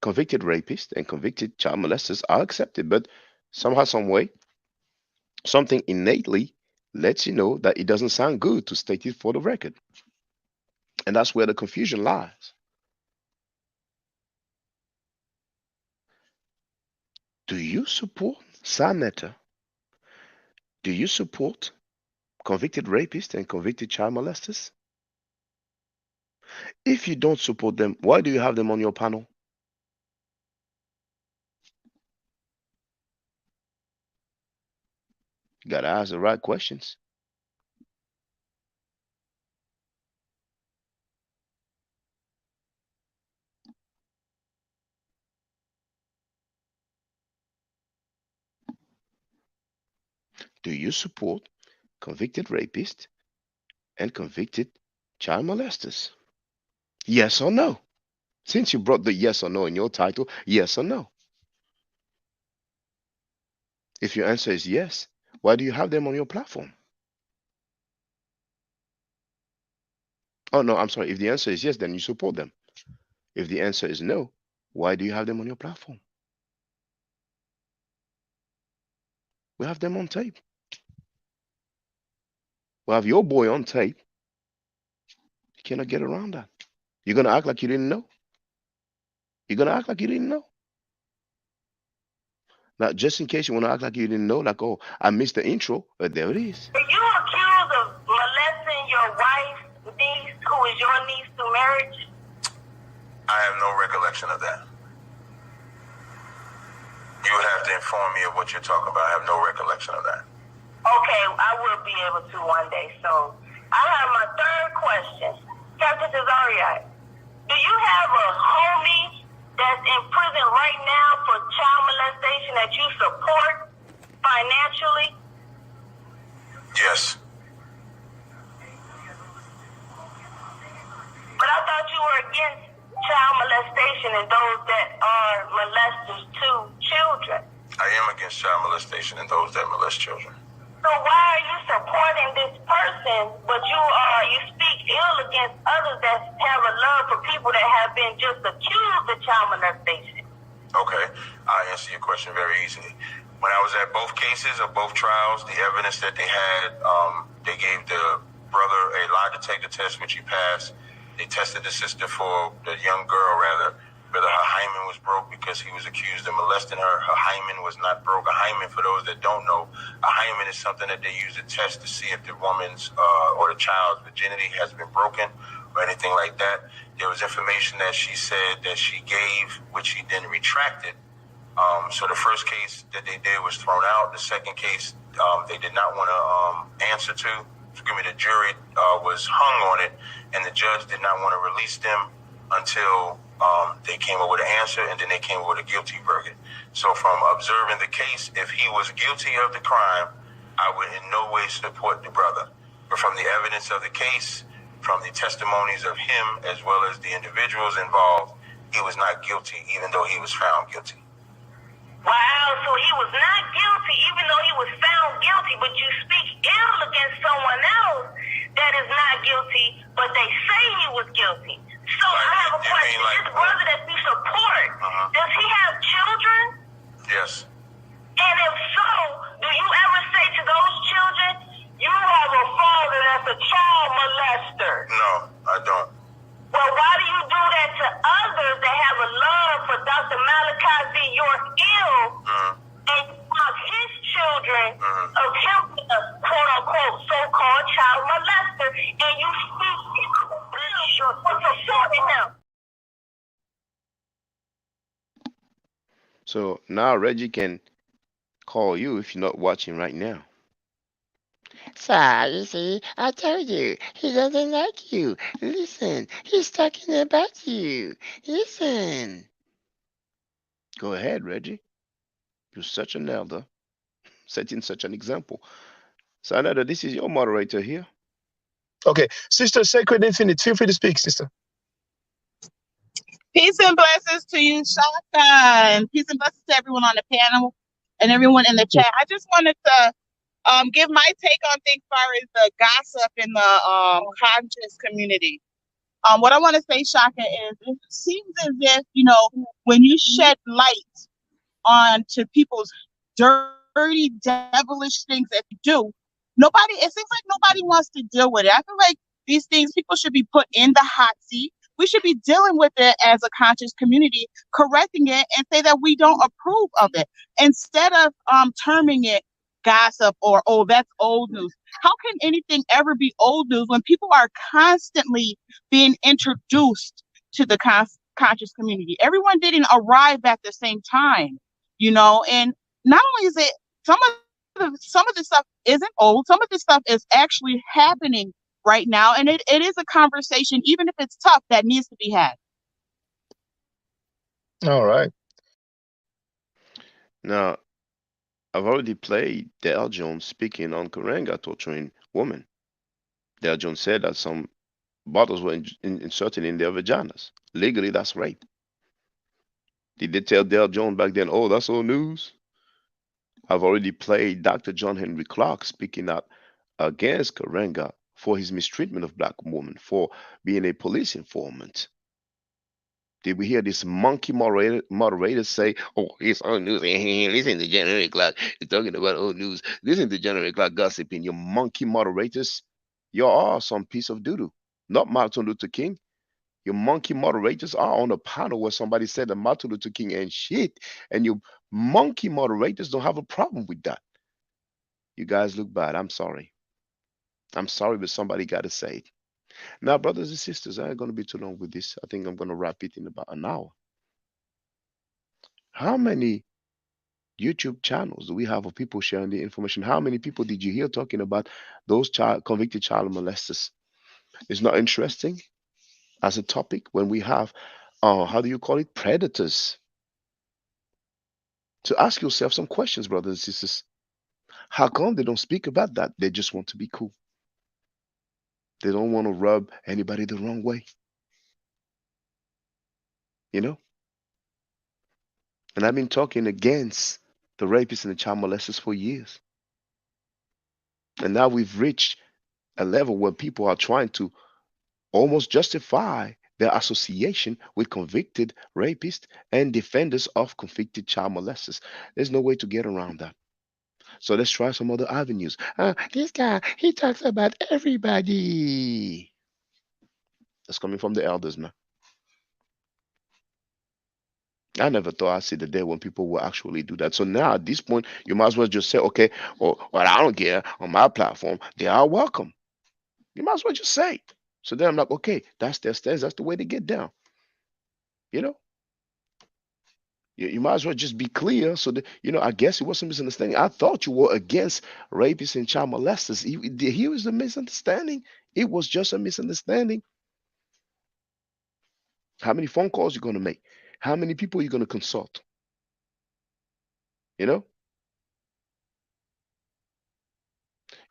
convicted rapists and convicted child molesters are accepted, but somehow, some way, something innately lets you know that it doesn't sound good to state it for the record. And that's where the confusion lies. Do you support Sameta? Do you support convicted rapists and convicted child molesters? If you don't support them, why do you have them on your panel? You gotta ask the right questions. Do you support convicted rapists and convicted child molesters? Yes or no? Since you brought the yes or no in your title, yes or no? If your answer is yes, why do you have them on your platform? Oh, no, I'm sorry. If the answer is yes, then you support them. If the answer is no, why do you have them on your platform? We have them on tape. We have your boy on tape. You cannot get around that. You're going to act like you didn't know. You're going to act like you didn't know. Now, just in case you want to act like you didn't know, like, oh, I missed the intro, but there it is. Are you accused of molesting your wife's niece, who is your niece through marriage? I have no recollection of that. You would have to inform me of what you're talking about. I have no recollection of that. Okay, I will be able to one day. So I have my third question. Captain Cesario, Do you have a homie that's in prison right now for child molestation that you support financially? Yes. But I thought you were against child molestation and those that are molesters to children. I am against child molestation and those that molest children. So why are you supporting this person, but you speak ill against others that have a love for people that have been just accused of child molestation? Okay, I'll answer your question very easily. When I was at both cases of both trials, the evidence that they had, they gave the brother a lie detector test, which he passed. They tested the sister for, the young girl rather, whether her hymen was broke because he was accused of molesting her. Her hymen was not broke. A hymen, for those that don't know, a hymen is something that they use to test to see if the woman's or the child's virginity has been broken or anything like that. There was information that she said that she gave, which she then retracted. So the first case that they did was thrown out. The second case, they did not want to answer to. The jury was hung on it, and the judge did not want to release them until they came up with an answer, and then they came up with a guilty verdict. So from observing the case, if he was guilty of the crime, I would in no way support the brother. But from the evidence of the case, from the testimonies of him as well as the individuals involved, he was not guilty, even though he was found guilty. Wow, so he was not guilty, even though he was found guilty, but you speak ill against someone else that is not guilty, but they say he was guilty. So I have a question. This brother that you support, does he have children? Yes. And if so, do you ever say to those children, you have a father that's a child molester? No, I don't. Well, why do you do that to others that have a love for Dr. Malachi Z. York ill and cause his children of him a quote-unquote so-called child molester, and you speak for supporting him? So now Reggie can call you if you're not watching right now. Sir, you see, I told you, he doesn't like you. Listen, he's talking about you. Listen. Go ahead, Reggie. You're such an elder, setting such an example. Sanada, this is your moderator here. Okay. Sister Sacred Infinite, feel free to speak, sister. Peace and blessings to you, Shaka, and peace and blessings to everyone on the panel and everyone in the chat. I just wanted to give my take on things as far as the gossip in the conscious community. What I want to say, Shaka, is it seems as if, when you shed light onto people's dirty, devilish things that you do, it seems like nobody wants to deal with it. I feel like these things, people should be put in the hot seat. We should be dealing with it as a conscious community, correcting it and say that we don't approve of it, instead of terming it gossip or, oh, that's old news. How can anything ever be old news when people are constantly being introduced to the conscious community? Everyone didn't arrive at the same time, and not only is it some of the stuff isn't old, some of the stuff is actually happening right now, and it is a conversation, even if it's tough, that needs to be had. All right. Now, I've already played Dale Jones speaking on Karenga torturing women. Dale Jones said that some bottles were inserted in their vaginas. Legally, that's rape. Did they tell Dale Jones back then, oh, that's old news? I've already played Dr. John Henry Clark speaking out against Karenga for his mistreatment of black women, for being a police informant. Did we hear this monkey moderator say, oh, it's old news? Listen to John Henry Clark. He's talking about old news. Listen to John Henry Clark gossiping. You monkey moderators, you are some piece of doo-doo. Not Martin Luther King. Your monkey moderators are on a panel where somebody said that Martin Luther King ain't shit, and you monkey moderators don't have a problem with that. You guys look bad. I'm sorry. I'm sorry, but somebody got to say it. Now, brothers and sisters, I ain't going to be too long with this. I think I'm going to wrap it in about an hour. How many YouTube channels do we have of people sharing the information? How many people did you hear talking about those convicted child molesters? It's not interesting. as a topic when we have, how do you call it, predators. So ask yourself some questions, brothers and sisters. How come they don't speak about that? They just want to be cool. They don't want to rub anybody the wrong way. You know? And I've been talking against the rapists and the child molesters for years. And now we've reached a level where people are trying to almost justify their association with convicted rapists and defenders of convicted child molesters. There's no way to get around that. So let's try some other avenues. This guy, he talks about everybody. That's coming from the elders, man. I never thought I'd see the day when people will actually do that. So now at this point, you might as well just say, okay, well, I don't care. On my platform, they are welcome. You might as well just say. So then I'm like, okay, that's their stance. That's the way they get down. You know? You might as well just be clear. So that, I guess it was a misunderstanding. I thought you were against rapists and child molesters. Here was the misunderstanding. It was just a misunderstanding. How many phone calls you going to make? How many people are you going to consult? You know?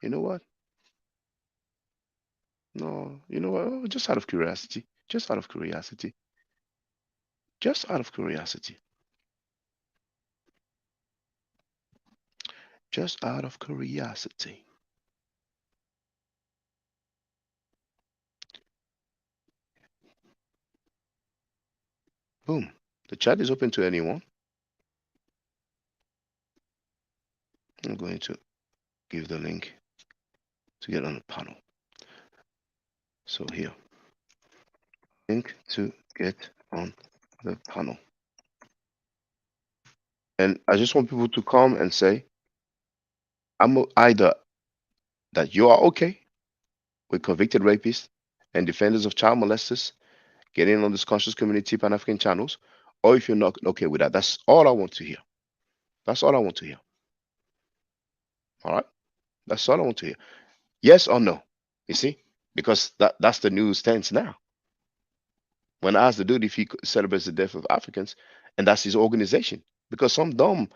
You know what? No, you know what? Oh, just out of curiosity. Just out of curiosity. Just out of curiosity. Just out of curiosity. Boom. The chat is open to anyone. I'm going to give the link to get on the panel. So here. Link to get on the panel. And I just want people to come and say, I'm either that you are okay with convicted rapists and defenders of child molesters getting on this conscious community Pan-African channels, or if you're not okay with that. That's all I want to hear. That's all I want to hear. All right? That's all I want to hear. Yes or no? You see? Because that's the new stance now. When I asked the dude if he celebrates the death of Africans, and that's his organization. Because some dumb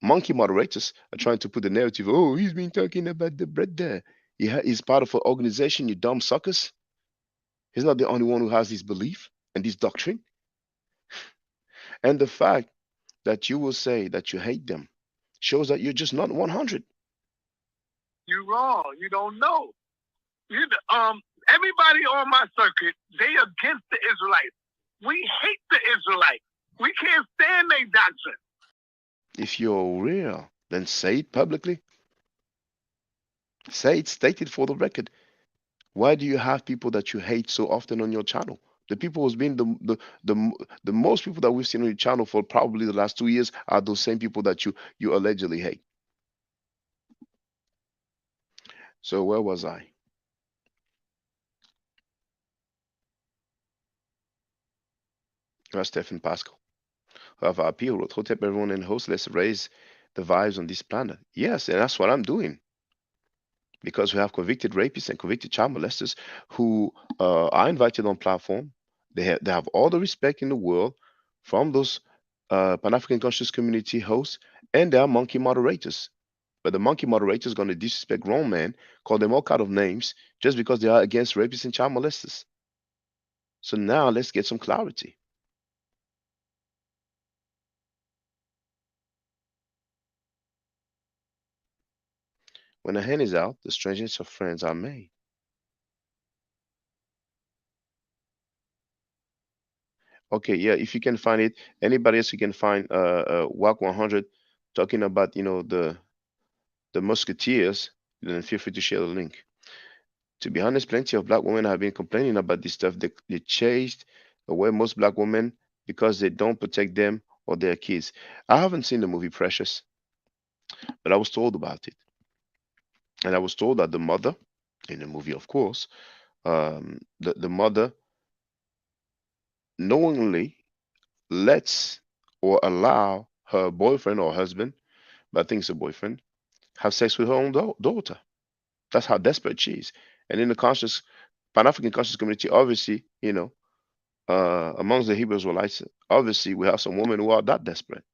monkey moderators are trying to put the narrative, oh, he's been talking about the bread there. He's part of an organization, you dumb suckers. He's not the only one who has this belief and this doctrine. And the fact that you will say that you hate them shows that you're just not 100. You're wrong. You don't know. Everybody on my circuit, they against the Israelites. We hate the Israelites. We can't stand their doctrine. If you're real, then say it publicly. Say it, state it for the record. Why do you have people that you hate so often on your channel? The people who's been the most people that we've seen on your channel for probably the last 2 years are those same people that you allegedly hate. So where was I? Stephen Pascal. However, appeal wrote, Hotep, everyone in host, let's raise the vibes on this planet. Yes, and that's what I'm doing. Because we have convicted rapists and convicted child molesters who are invited on platform. They have all the respect in the world from those Pan-African conscious community hosts, and they are monkey moderators. But the monkey moderator is going to disrespect grown men, call them all kind of names, just because they are against rapists and child molesters. So now let's get some clarity. When a hen is out, the strangest of friends are made. Okay, yeah, if you can find it, anybody else who can find WAC 100 talking about, the musketeers, then feel free to share the link. To be honest, plenty of black women have been complaining about this stuff. They chased away most black women because they don't protect them or their kids. I haven't seen the movie Precious, but I was told about it. And I was told that the mother, in the movie, of course, the mother knowingly lets or allow her boyfriend or husband, but I think it's a boyfriend, have sex with her own daughter. That's how desperate she is. And in the Pan-African conscious community, obviously, amongst the Hebrew Israelites, obviously we have some women who are that desperate.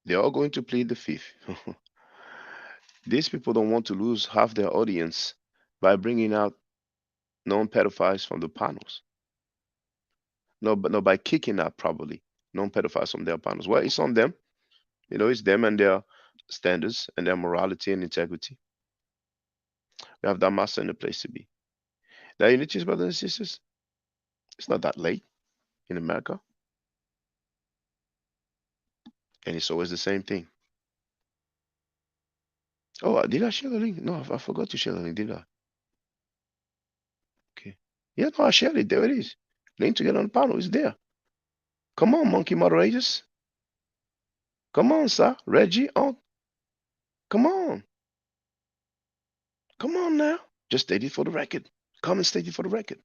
They're all going to plead the fifth. These people don't want to lose half their audience by bringing out non-pedophiles from the panels. No, but no, by kicking out probably non-pedophiles from their panels. Well, it's on them. It's them and their standards and their morality and integrity. We have that master in the place to be. Now, you notice, brothers and sisters, it's not that late in America. And it's always the same thing. Oh, did I share the link? No, I forgot to share the link, did I? Okay. Yeah, no, I shared it. There it is. Link to get on the panel is there. Come on, monkey moderators. Come on, sir. Reggie, on. Come on. Come on now. Just state it for the record. Come and state it for the record.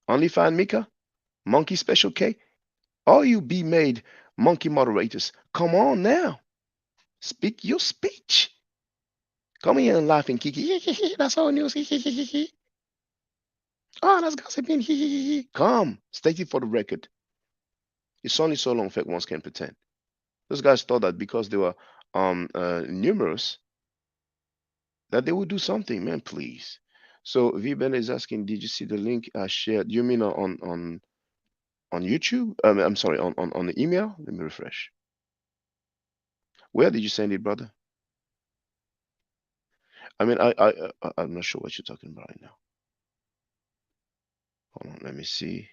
Only find Mika, Monkey Special K. All you be made monkey moderators. Come on now. Speak your speech. Come here and laugh and kiki. That's all news. Oh, that's gossiping. Come, state it for the record. It's only so long fake ones can pretend. Those guys thought that because they were numerous, that they would do something. Man, please. So Viben is asking, did you see the link I shared? You mean on YouTube? I'm sorry, on the email? Let me refresh. Where did you send it, brother? I mean, I'm not sure what you're talking about right now. Hold on, let me see.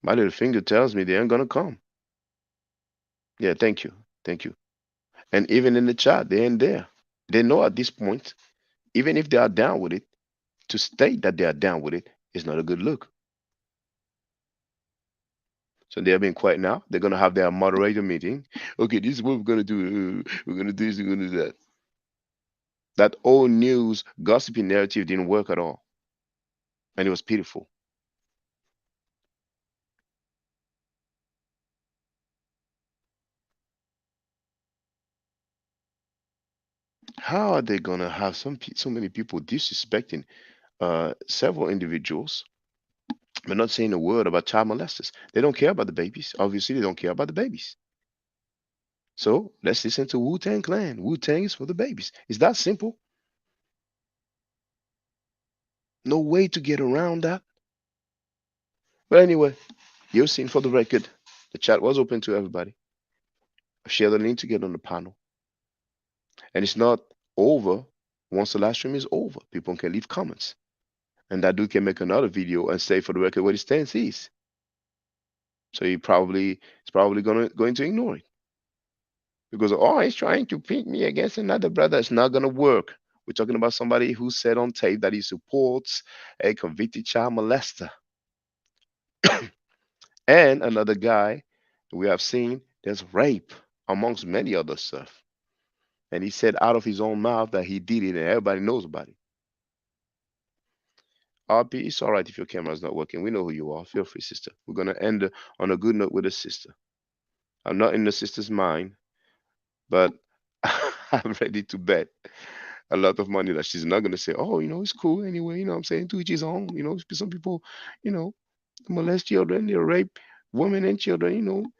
My little finger tells me they ain't gonna come. Yeah, thank you. Thank you. And even in the chat, they ain't there. They know at this point, even if they are down with it, to state that they are down with it is not a good look. So they are being quiet now. They're gonna have their moderator meeting. Okay, this is what we're gonna do. We're gonna do this, we're gonna do that. That old news gossiping narrative didn't work at all. And it was pitiful. How are they gonna have so many people disrespecting several individuals, but not saying a word about child molesters? They don't care about the babies. Obviously, they don't care about the babies. So let's listen to Wu-Tang Clan. Wu-Tang is for the babies. It's that simple. No way to get around that. But anyway, you've seen for the record, the chat was open to everybody. I shared the link to get on the panel. And it's not over once the live stream is over. People can leave comments. And that dude can make another video and say for the record what his stance is. So he's probably going to ignore it. Because he's trying to pit me against another brother. It's not gonna work. We're talking about somebody who said on tape that he supports a convicted child molester. And another guy we have seen there's rape amongst many other stuff. And he said out of his own mouth that he did it and everybody knows about it. RP, it's all right if your camera's not working. We know who you are. Feel free, sister. We're going to end on a good note with a sister. I'm not in the sister's mind, but I'm ready to bet a lot of money that she's not going to say, oh, it's cool anyway. You know what I'm saying? To each his own. Some people, molest children, they rape women and children,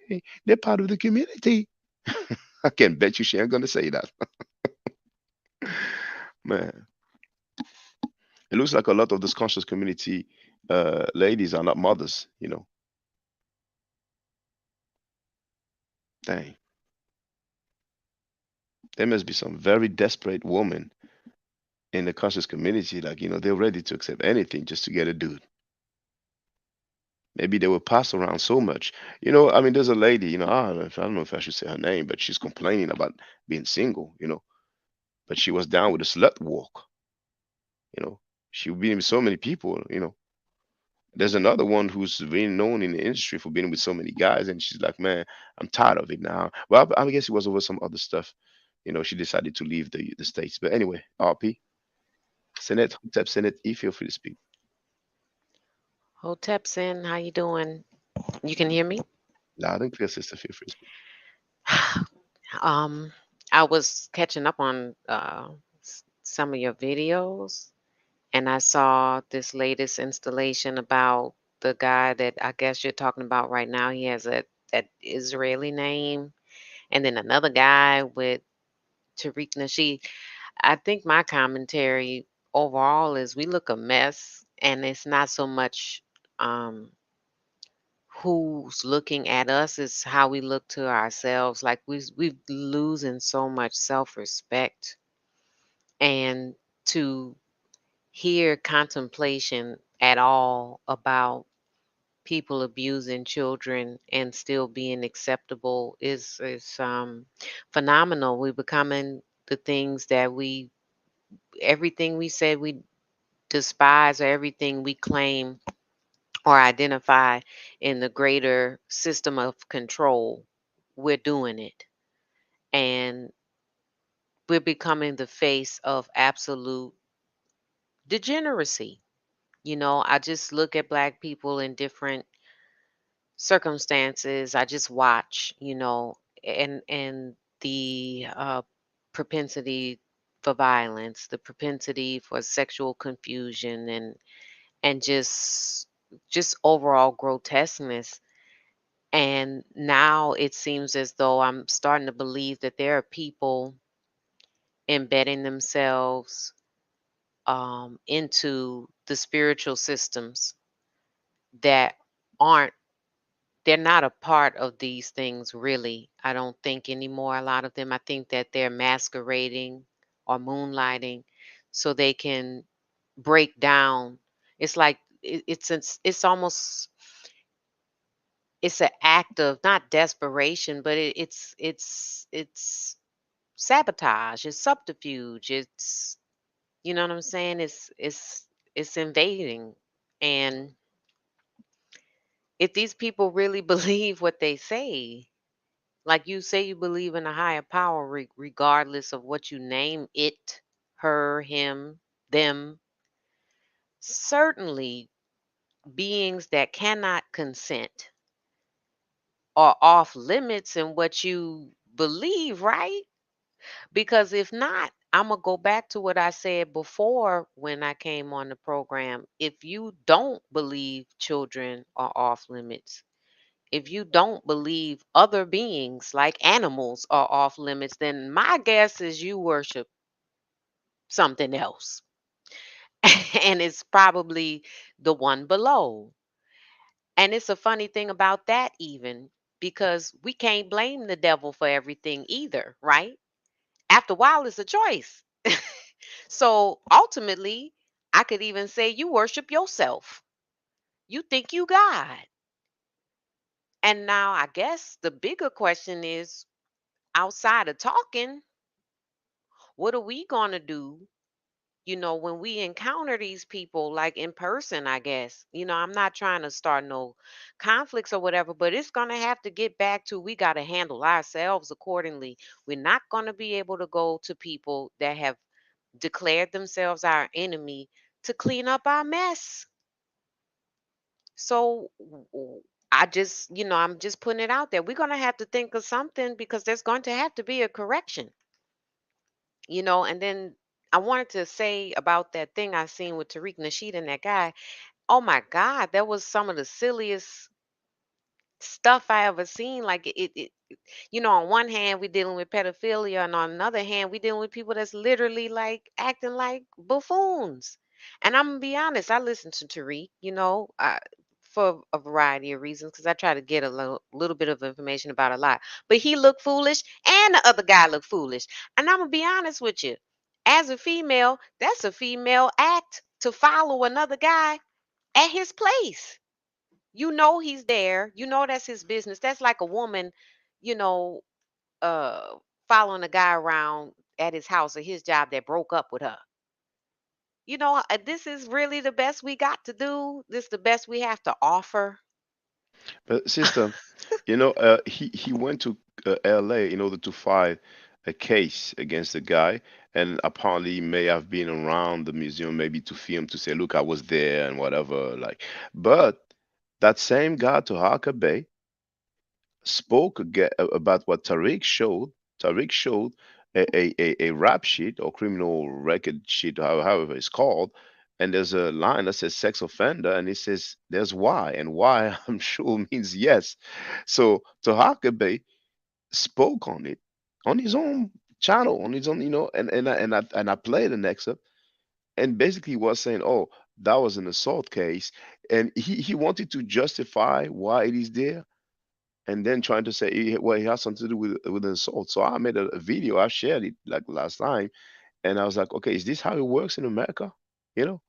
they're part of the community. I can bet you she ain't going to say that. Man. It looks like a lot of this conscious community ladies are not mothers, Dang. There must be some very desperate women in the conscious community, like, they're ready to accept anything just to get a dude. Maybe they will pass around so much. I mean, there's a lady, I don't know if I should say her name, but she's complaining about being single, but she was down with a slut walk. She'll be with so many people, There's another one who's really known in the industry for being with so many guys, and she's like, man, I'm tired of it now. Well, I guess it was over some other stuff. She decided to leave the States. But anyway, RP, Senate, Hotep Senate, feel free to speak. Hotep Sin, how you doing? You can hear me? Loud and clear, sister. Feel free to speak. I was catching up on some of your videos, and I saw this latest installation about the guy that I guess you're talking about right now. He has that Israeli name, and then another guy with Tariq Nasheed. I think my commentary overall is we look a mess, and it's not so much who's looking at us, it's how we look to ourselves. Like we've losing so much self-respect, and to hear contemplation at all about people abusing children and still being acceptable is phenomenal. We're becoming the things that everything we said we despise, or everything we claim or identify in the greater system of control, we're doing it. And we're becoming the face of absolute degeneracy. I just look at Black people in different circumstances. I just watch, and the propensity for violence, the propensity for sexual confusion, and just overall grotesqueness. And now it seems as though I'm starting to believe that there are people embedding themselves into the spiritual systems that aren't, they're not a part of these things, really. I don't think anymore. A lot of them, I think that they're masquerading or moonlighting so they can break down. It's like it's almost, it's an act of not desperation, but it's sabotage, it's subterfuge, it's, you know what I'm saying? It's invading. And if these people really believe what they say, like you say, you believe in a higher power, regardless of what you name it, her, him, them, certainly beings that cannot consent are off limits in what you believe, right? Because if not, I'm going to go back to what I said before when I came on the program. If you don't believe children are off limits, if you don't believe other beings like animals are off limits, then my guess is you worship something else. And it's probably the one below. And it's a funny thing about that, even because we can't blame the devil for everything either, right? After a while, it's a choice. So ultimately, I could even say you worship yourself. You think you God. And now I guess the bigger question is, outside of talking, what are we going to do? When we encounter these people, like in person, I guess. I'm not trying to start no conflicts or whatever, but it's going to have to get back to, we got to handle ourselves accordingly. We're not going to be able to go to people that have declared themselves our enemy to clean up our mess. So I just, I'm just putting it out there. We're going to have to think of something, because there's going to have to be a correction. And then I wanted to say about that thing I seen with Tariq Nasheed and that guy. Oh my God, that was some of the silliest stuff I ever seen. Like on one hand we're dealing with pedophilia, and on another hand we're dealing with people that's literally like acting like buffoons. And I'm gonna be honest, I listened to Tariq, for a variety of reasons, because I try to get a little bit of information about a lot. But he looked foolish, and the other guy looked foolish. And I'm gonna be honest with you, as a female, that's a female act to follow another guy at his place. He's there. That's his business. That's like a woman, you know, uh following a guy around at his house or his job that broke up with her. This is really the best we got to do. This the best we have to offer. But sister, he went to LA in order to file a case against the guy, and apparently may have been around the museum, maybe to film, to say, look, I was there and whatever. Like, but that same guy to Harker Bay spoke about what Tariq showed. Tariq showed a rap sheet or criminal record sheet, however it's called, and there's a line that says sex offender, and it says there's why, and why I'm sure means yes. So Tahakabe spoke on it on his own channel, on his own, and I played an excerpt, and basically was saying, oh, that was an assault case, and he wanted to justify why it is there, and then trying to say, well, it has something to do with an assault. So I made a video, I shared it like last time, and I was like, okay, is this how it works in America? You know,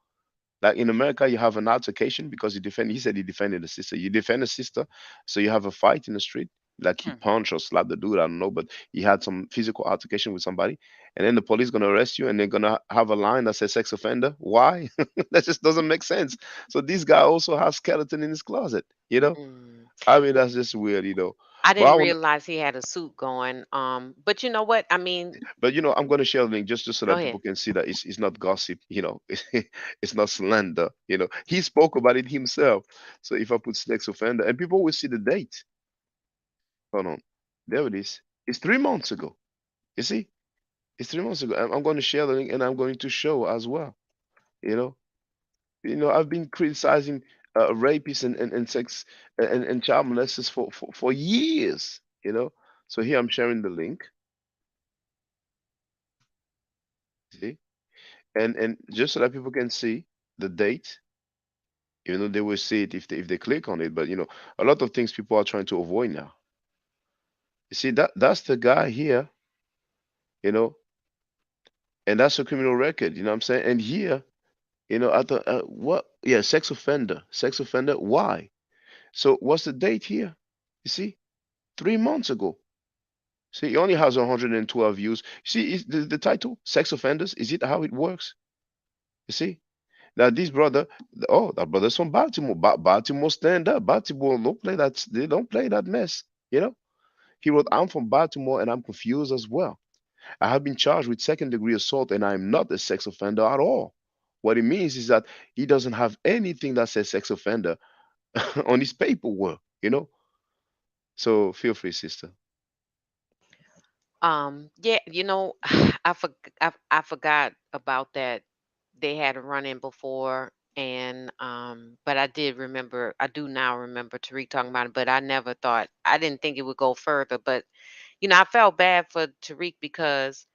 like in America, you have an altercation because you defend. He said he defended a sister. You defend a sister, so you have a fight in the street. Like he punched or slapped the dude, I don't know, but he had some physical altercation with somebody, and then the police gonna arrest you, and they're gonna have a line that says sex offender. Why? That just doesn't make sense. So this guy also has skeleton in his closet. Mm. I mean, that's just weird, I But I didn't want, realize he had a suit going. But you know what? I mean, but I'm gonna share the link just so go that people ahead. can see that it's not gossip. It's not slander. He spoke about it himself. So if I put sex offender, and people will see the date. Hold on, there it is. It's 3 months ago. You see, it's 3 months ago. I'm going to share the link, and I'm going to show as well. You know, I've been criticizing rapists and sex and child molesters for years. So here I'm sharing the link. See, and just so that people can see the date, even though they will see it if they click on it. But a lot of things people are trying to avoid now. You see, that's the guy here. You know, and that's a criminal record. You know what I'm saying? And here, I thought, what? Yeah, sex offender. Why? So what's the date here? You see, 3 months ago. See, he only has 112 views. See, is the title, sex offenders. Is it how it works? You see. Now this brother, that brother's from Baltimore. Baltimore stand up. Baltimore don't play that. They don't play that mess. He wrote, "I'm from Baltimore and I'm confused as well. I have been charged with second-degree assault and I'm not a sex offender at all." What it means is that he doesn't have anything that says sex offender on his paperwork. So feel free, sister. Yeah, I forgot about that. They had a run-in before, and but I did remember. I do now remember Tariq talking about it, but I didn't think it would go further. But I felt bad for Tariq because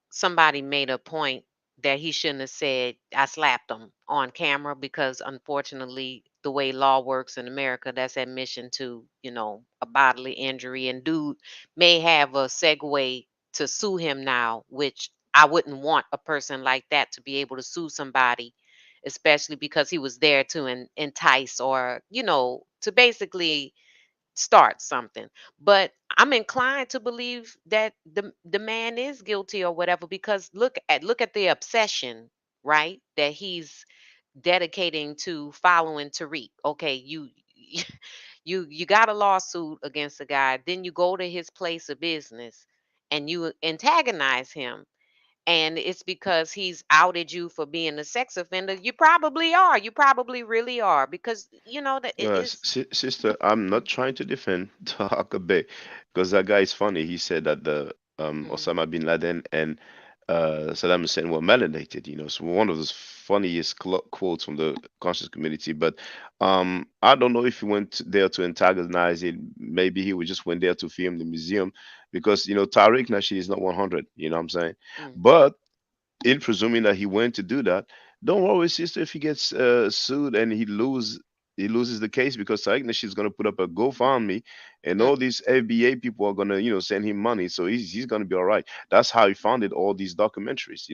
somebody made a point that he shouldn't have said I slapped him on camera because unfortunately the way law works in America, that's admission to, a bodily injury. And dude may have a segue to sue him now, which I wouldn't want a person like that to be able to sue somebody, especially because he was there to entice or, to basically start something. But I'm inclined to believe that the man is guilty or whatever because look at the obsession, right? That he's dedicating to following Tariq. Okay, you got a lawsuit against a guy, then you go to his place of business and you antagonize him, and it's because he's outed you for being a sex offender. You probably are. You probably really are because that it is. Sister, I'm not trying to defend Huckabee because that guy is funny. He said that the Osama bin Laden and Saddam Hussein were melanated. So one of those funniest quotes from the conscious community. But I don't know if he went there to antagonize it. Maybe he just went there to film the museum because Tariq Nasheed is not 100. You know what I'm saying? But in presuming that he went to do that, don't worry, sister, if he gets sued and he loses the case because Saignish is going to put up a GoFundMe, and all these FBA people are going to send him money, so he's going to be all right. That's how he funded all these documentaries.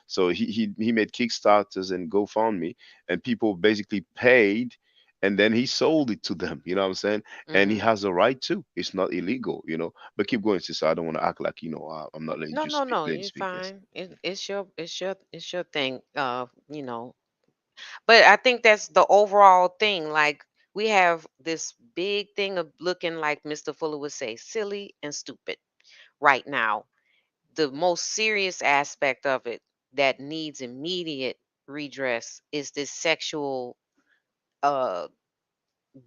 So he made Kickstarters and GoFundMe, and people basically paid, and then he sold it to them. You know what I'm saying? And he has a right to. It's not illegal. But keep going, sister. I don't want to act like I'm not letting No, you no, speak. no, Letting you you're speak. Yes. fine. It's your thing. But I think that's the overall thing. Like we have this big thing of looking like Mr. Fuller would say, silly and stupid right now. The most serious aspect of it that needs immediate redress is this sexual uh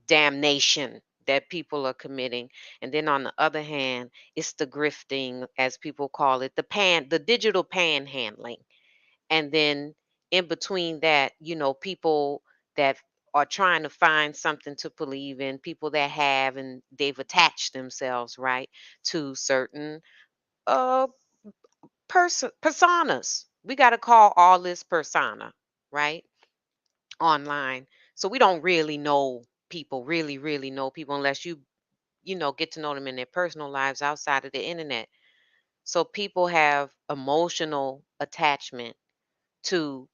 damnation that people are committing. And then on the other hand, it's the grifting, as people call it, the digital panhandling. And then in between that, people that are trying to find something to believe in, people that have and they've attached themselves, right, to certain uh personas. We got to call all this persona, right? Online. So we don't really know people, really know people unless you get to know them in their personal lives outside of the internet. So people have emotional attachment to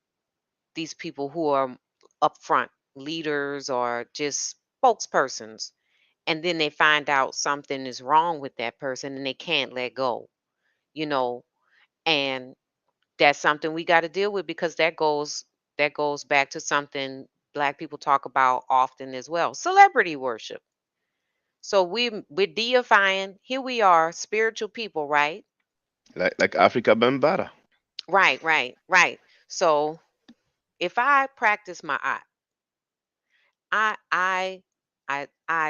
these people who are upfront leaders or just spokespersons. And then they find out something is wrong with that person and they can't let go, you know, and that's something we got to deal with because that goes back to something Black people talk about often as well, celebrity worship. So we're deifying. Here we are, spiritual people, right? Like Africa Bambara. Right. So if I practice my art, I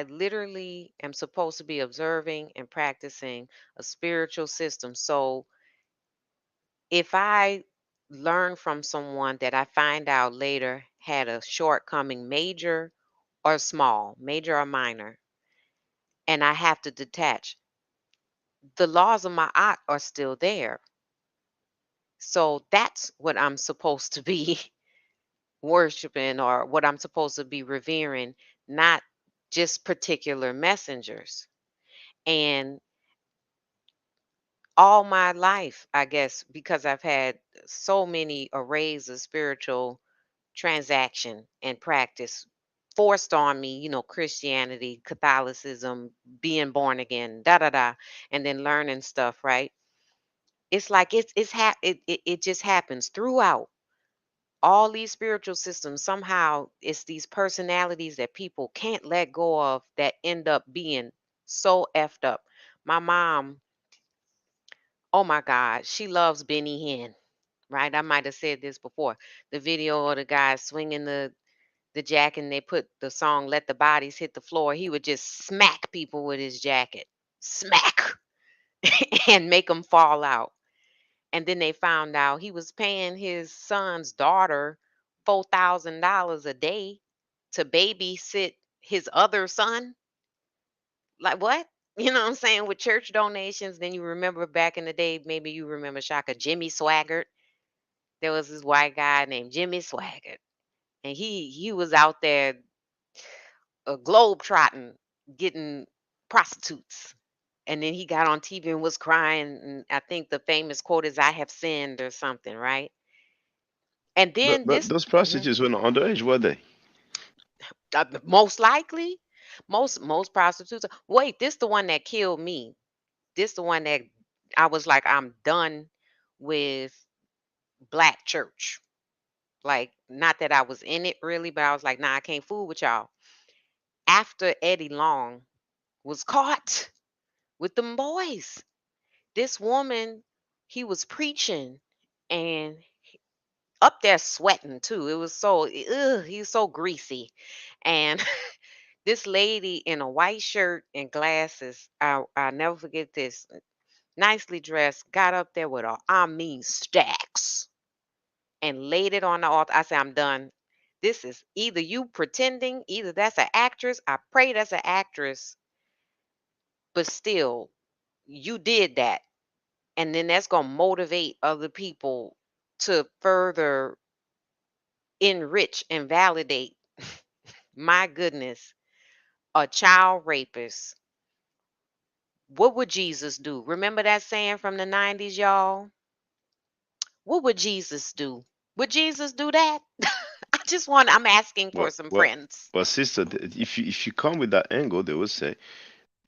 literally am supposed to be observing and practicing a spiritual system. So if I learn from someone that I find out later had a shortcoming, major or small, major or minor, and I have to detach, the laws of my art are still there. So that's what I'm supposed to be worshiping or what I'm supposed to be revering, not just particular messengers. And all my life, I guess, because I've had so many arrays of spiritual transaction and practice forced on me, Christianity, Catholicism, being born again, da da da, and then learning stuff, right? It's like it just happens throughout all these spiritual systems. Somehow it's these personalities that people can't let go of that end up being so effed up. My mom, oh my God, she loves Benny Hinn, right? I might have said this before. The video of the guy swinging the jacket and they put the song Let the Bodies Hit the Floor, he would just smack people with his jacket. Smack and make them fall out. And then they found out he was paying his son's daughter $4,000 a day to babysit his other son. Like what? You know what I'm saying? With church donations, then you remember back in the day, maybe you remember Shaka Jimmy Swaggart. There was this white guy named Jimmy Swaggart. And he was out there globe trotting, getting prostitutes. And then he got on TV and was crying. And I think the famous quote is, "I have sinned," or something, right? And then But this, those prostitutes were not underage, were they? most likely, most prostitutes. Wait, this the one that killed me. This the one that I was like, I'm done with Black church. Like, not that I was in it really, but I was like, nah, I can't fool with y'all. After Eddie Long was caught with them boys, this woman, he was preaching and up there sweating too. It was so, he was so greasy. And this lady in a white shirt and glasses, I'll never forget this, nicely dressed, got up there with stacks and laid it on the altar. I said, I'm done. This is either you pretending, either that's an actress. I pray that's an actress, but still, you did that. And then that's going to motivate other people to further enrich and validate. My goodness, a child rapist. What would Jesus do? Remember that saying from the 90s, y'all? What would Jesus do? Would Jesus do that? I'm asking for Well, some well, friends. well, sister, if you come with that angle, they will say,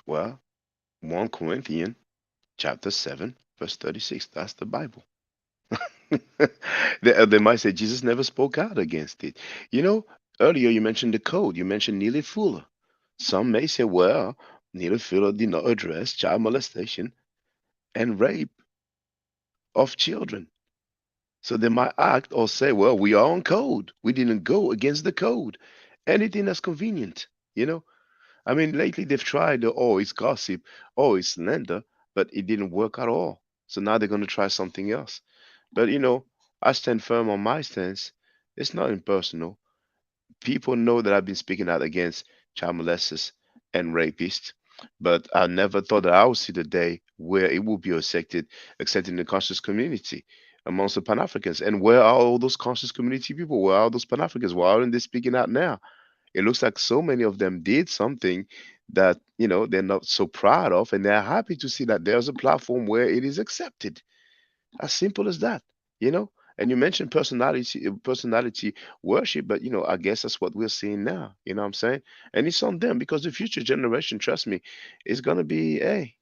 well, 1 Corinthians chapter 7, verse 36, that's the Bible. They might say Jesus never spoke out against it. Earlier you mentioned the code. You mentioned Neely Fuller. Some may say, well, Neely Fuller did not address child molestation and rape of children. So they might act or say, well, we are on code. We didn't go against the code. Anything that's convenient, you know. I mean, lately they've tried the, oh, it's gossip, oh, it's slander, but it didn't work at all. So now they're going to try something else. But I stand firm on my stance. It's not impersonal. People know that I've been speaking out against child molesters and rapists, but I never thought that I would see the day where it will be accepted in the conscious community amongst the Pan Africans. And where are all those conscious community people? Where are those Pan Africans? Why aren't they speaking out now? It looks like so many of them did something that they're not so proud of, and they're happy to see that there's a platform where it is accepted. As simple as that, you know. And you mentioned personality worship, but I guess that's what we're seeing now. You know what I'm saying? And it's on them because the future generation, trust me, is gonna be, hey,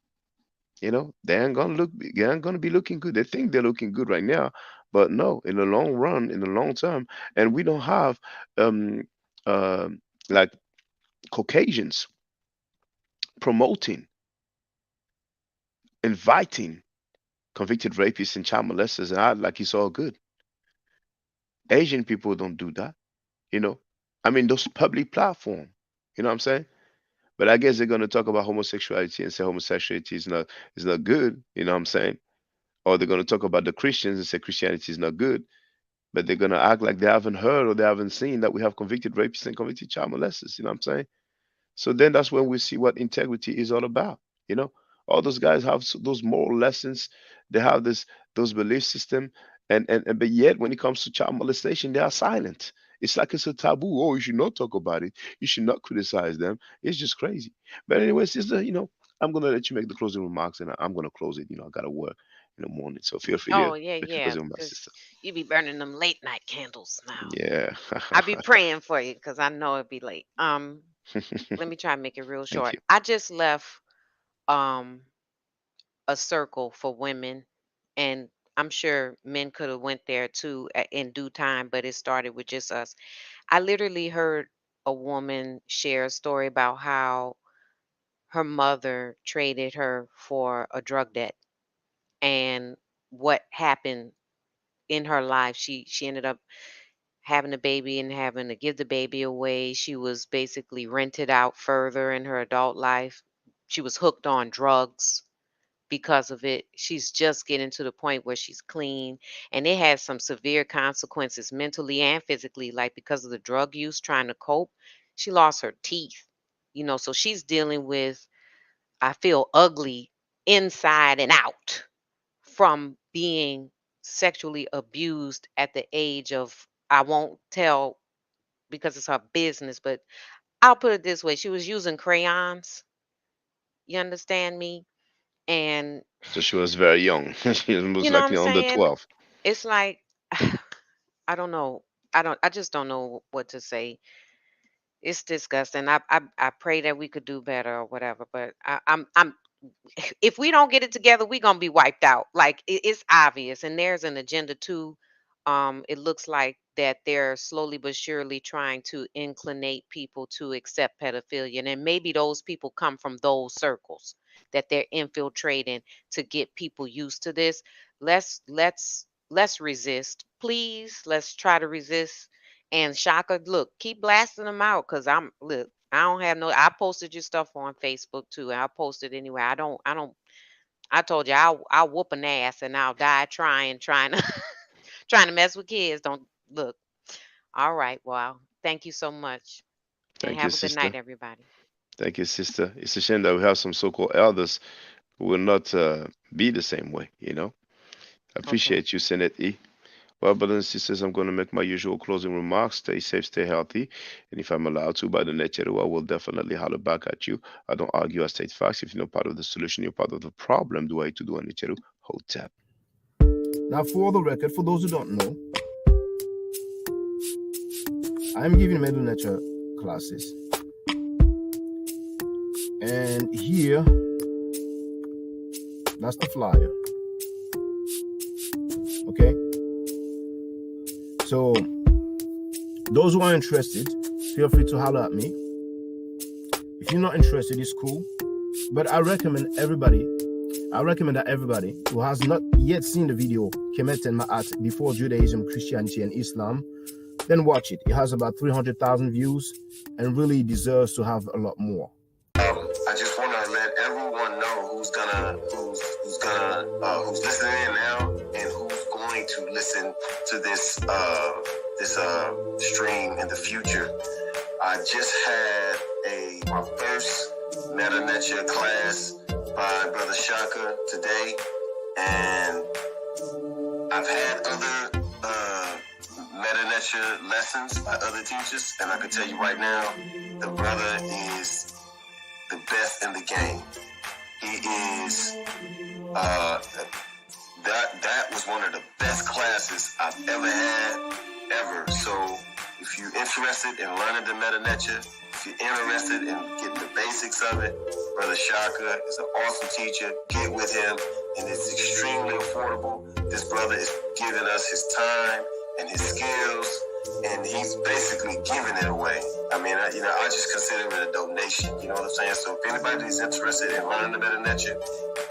they ain't gonna be looking good. They think they're looking good right now, but no, in the long run, in the long term, and we don't have um uh, like Caucasians promoting, inviting convicted rapists and child molesters and act like it's all good. Asian people don't do that, you know. I mean, those public platform, you know what I'm saying? But I guess they're gonna talk about homosexuality and say homosexuality is not good, you know what I'm saying? Or they're gonna talk about the Christians and say Christianity is not good, but they're gonna act like they haven't heard or they haven't seen that we have convicted rapists and convicted child molesters, you know what I'm saying? So then that's when we see what integrity is all about. You know, all those guys have those moral lessons. They have those belief system, and but yet when it comes to child molestation, they are silent. It's like it's a taboo. Oh, you should not talk about it. You should not criticize them. It's just crazy. But anyways, sister, I'm gonna let you make the closing remarks, and I'm gonna close it. I gotta work in the morning, so feel free to Oh, yeah, make your yeah, closing remarks, because sister. you be burning them late night candles now. Yeah. I be praying for you because I know it'd be late. Let me try and make it real Thank short. you. I just left um a circle for women, and I'm sure men could have went there too in due time, but it started with just us. I literally heard a woman share a story about how her mother traded her for a drug debt, and what happened in her life. She ended up having a baby and having to give the baby away. She was basically rented out further in her adult life. She was hooked on drugs because of it. She's just getting to the point where she's clean, and it has some severe consequences mentally and physically, like because of the drug use, trying to cope. She lost her teeth, so she's dealing with, I feel, ugly inside and out from being sexually abused at the age of, I won't tell because it's her business, but I'll put it this way. She was using crayons. You understand me? And So she was very young. She was you most know what I'm likely under saying? 12. It's like I don't know. I just don't know what to say. It's disgusting. I pray that we could do better or whatever, but I'm if we don't get it together, we're gonna be wiped out. Like it's obvious, and there's an agenda too. It looks like that they're slowly but surely trying to inclinate people to accept pedophilia, and then maybe those people come from those circles that they're infiltrating to get people used to this. Let's resist, please. Let's try to resist. And Shaka, look, keep blasting them out, cause look. I don't have no. I posted your stuff on Facebook too. And I posted anyway. I don't. I told you I'll whoop an ass and I'll die trying to trying to mess with kids. Don't look. All right. Well, thank you so much, and Thank you, have a good night, sister. everybody. Thank you, sister. It's a shame that we have some so-called elders who will not be the same way. I Okay. appreciate you, Senate E. Well, brothers and sisters, I'm going to make my usual closing remarks. Stay safe, stay healthy. And if I'm allowed to, by the next year, I will definitely holler back at you. I don't argue, I state facts. If you're not part of the solution, you're part of the problem. Do I to do on each other? Hold tap. Now, for the record, for those who don't know, I'm giving medical nature classes. And here, that's the flyer. Okay? So, those who are interested, feel free to holler at me. If you're not interested, it's cool. But I recommend that everybody who has not yet seen the video, Kemet and Ma'at, Before Judaism, Christianity, and Islam, then watch it. It has about 300,000 views and really deserves to have a lot more. I just want to let everyone know who's listening in now and who's going to listen to this stream in the future. I just had my first Meta class by Brother Shaka today, and I've had other Meta lessons by other teachers, and I can tell you right now, the brother is the best in the game. He is that was one of the best classes I've ever had, ever. So if you're interested in learning the Meta, if you're interested in getting the basics of it, Brother Shaka is an awesome teacher. Get with him, and it's extremely affordable. This brother is giving us his time and his skills, and he's basically giving it away. I mean, I just consider it a donation. You know what I'm saying? So if anybody's interested in learning the Meta,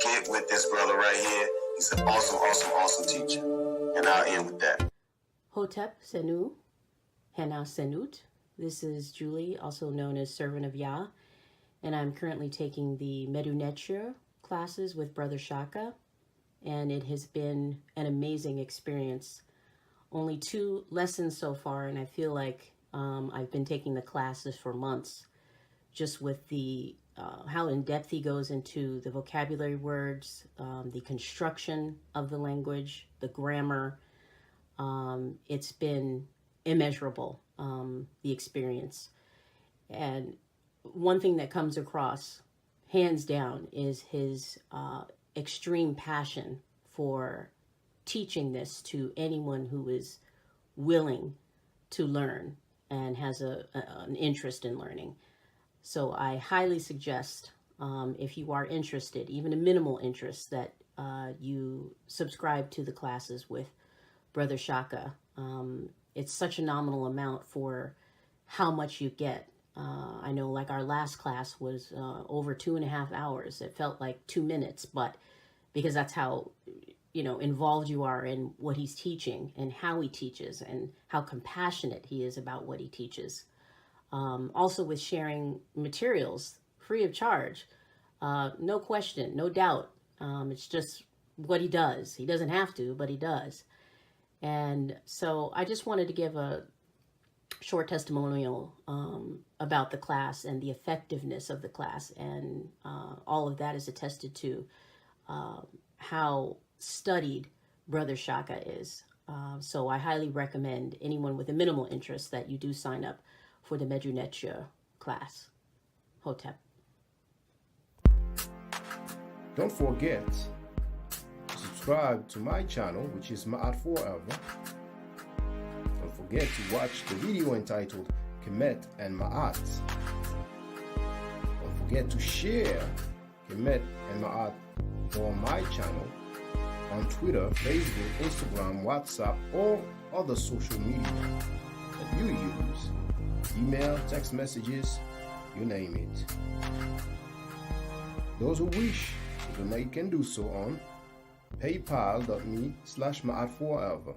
get with this brother right here. He's an awesome teacher. And I'll end with that. Hotep Senu, Hena Senut. This is Julie, also known as Servant of Yah, and I'm currently taking the Medu classes with Brother Shaka, and it has been an amazing experience. Only 2 lessons so far, and I feel like I've been taking the classes for months, just with the how in depth he goes into the vocabulary words, the construction of the language, the grammar. It's been immeasurable, the experience. And one thing that comes across, hands down, is his extreme passion for teaching this to anyone who is willing to learn and has an interest in learning. So I highly suggest, if you are interested, even a minimal interest, that you subscribe to the classes with Brother Shaka. It's such a nominal amount for how much you get. I know, like, our last class was over 2.5 hours. It felt like 2 minutes, but because that's how, involved you are in what he's teaching and how he teaches and how compassionate he is about what he teaches. Also with sharing materials free of charge, no question, no doubt. It's just what he does. He doesn't have to, but he does. And so I just wanted to give a short testimonial about the class and the effectiveness of the class. And all of that is attested to how studied Brother Shaka is. So I highly recommend anyone with a minimal interest that you do sign up for the Medu class. Hotep. Don't forget to subscribe to my channel, which is Ma'at Forever. Don't forget to watch the video entitled Kemet and Ma'at. Don't forget to share Kemet and Ma'at on my channel on Twitter, Facebook, Instagram, WhatsApp, or other social media that you use. Email, text messages, you name it. Those who wish to donate can do so on paypal.me/Ma'at Forever.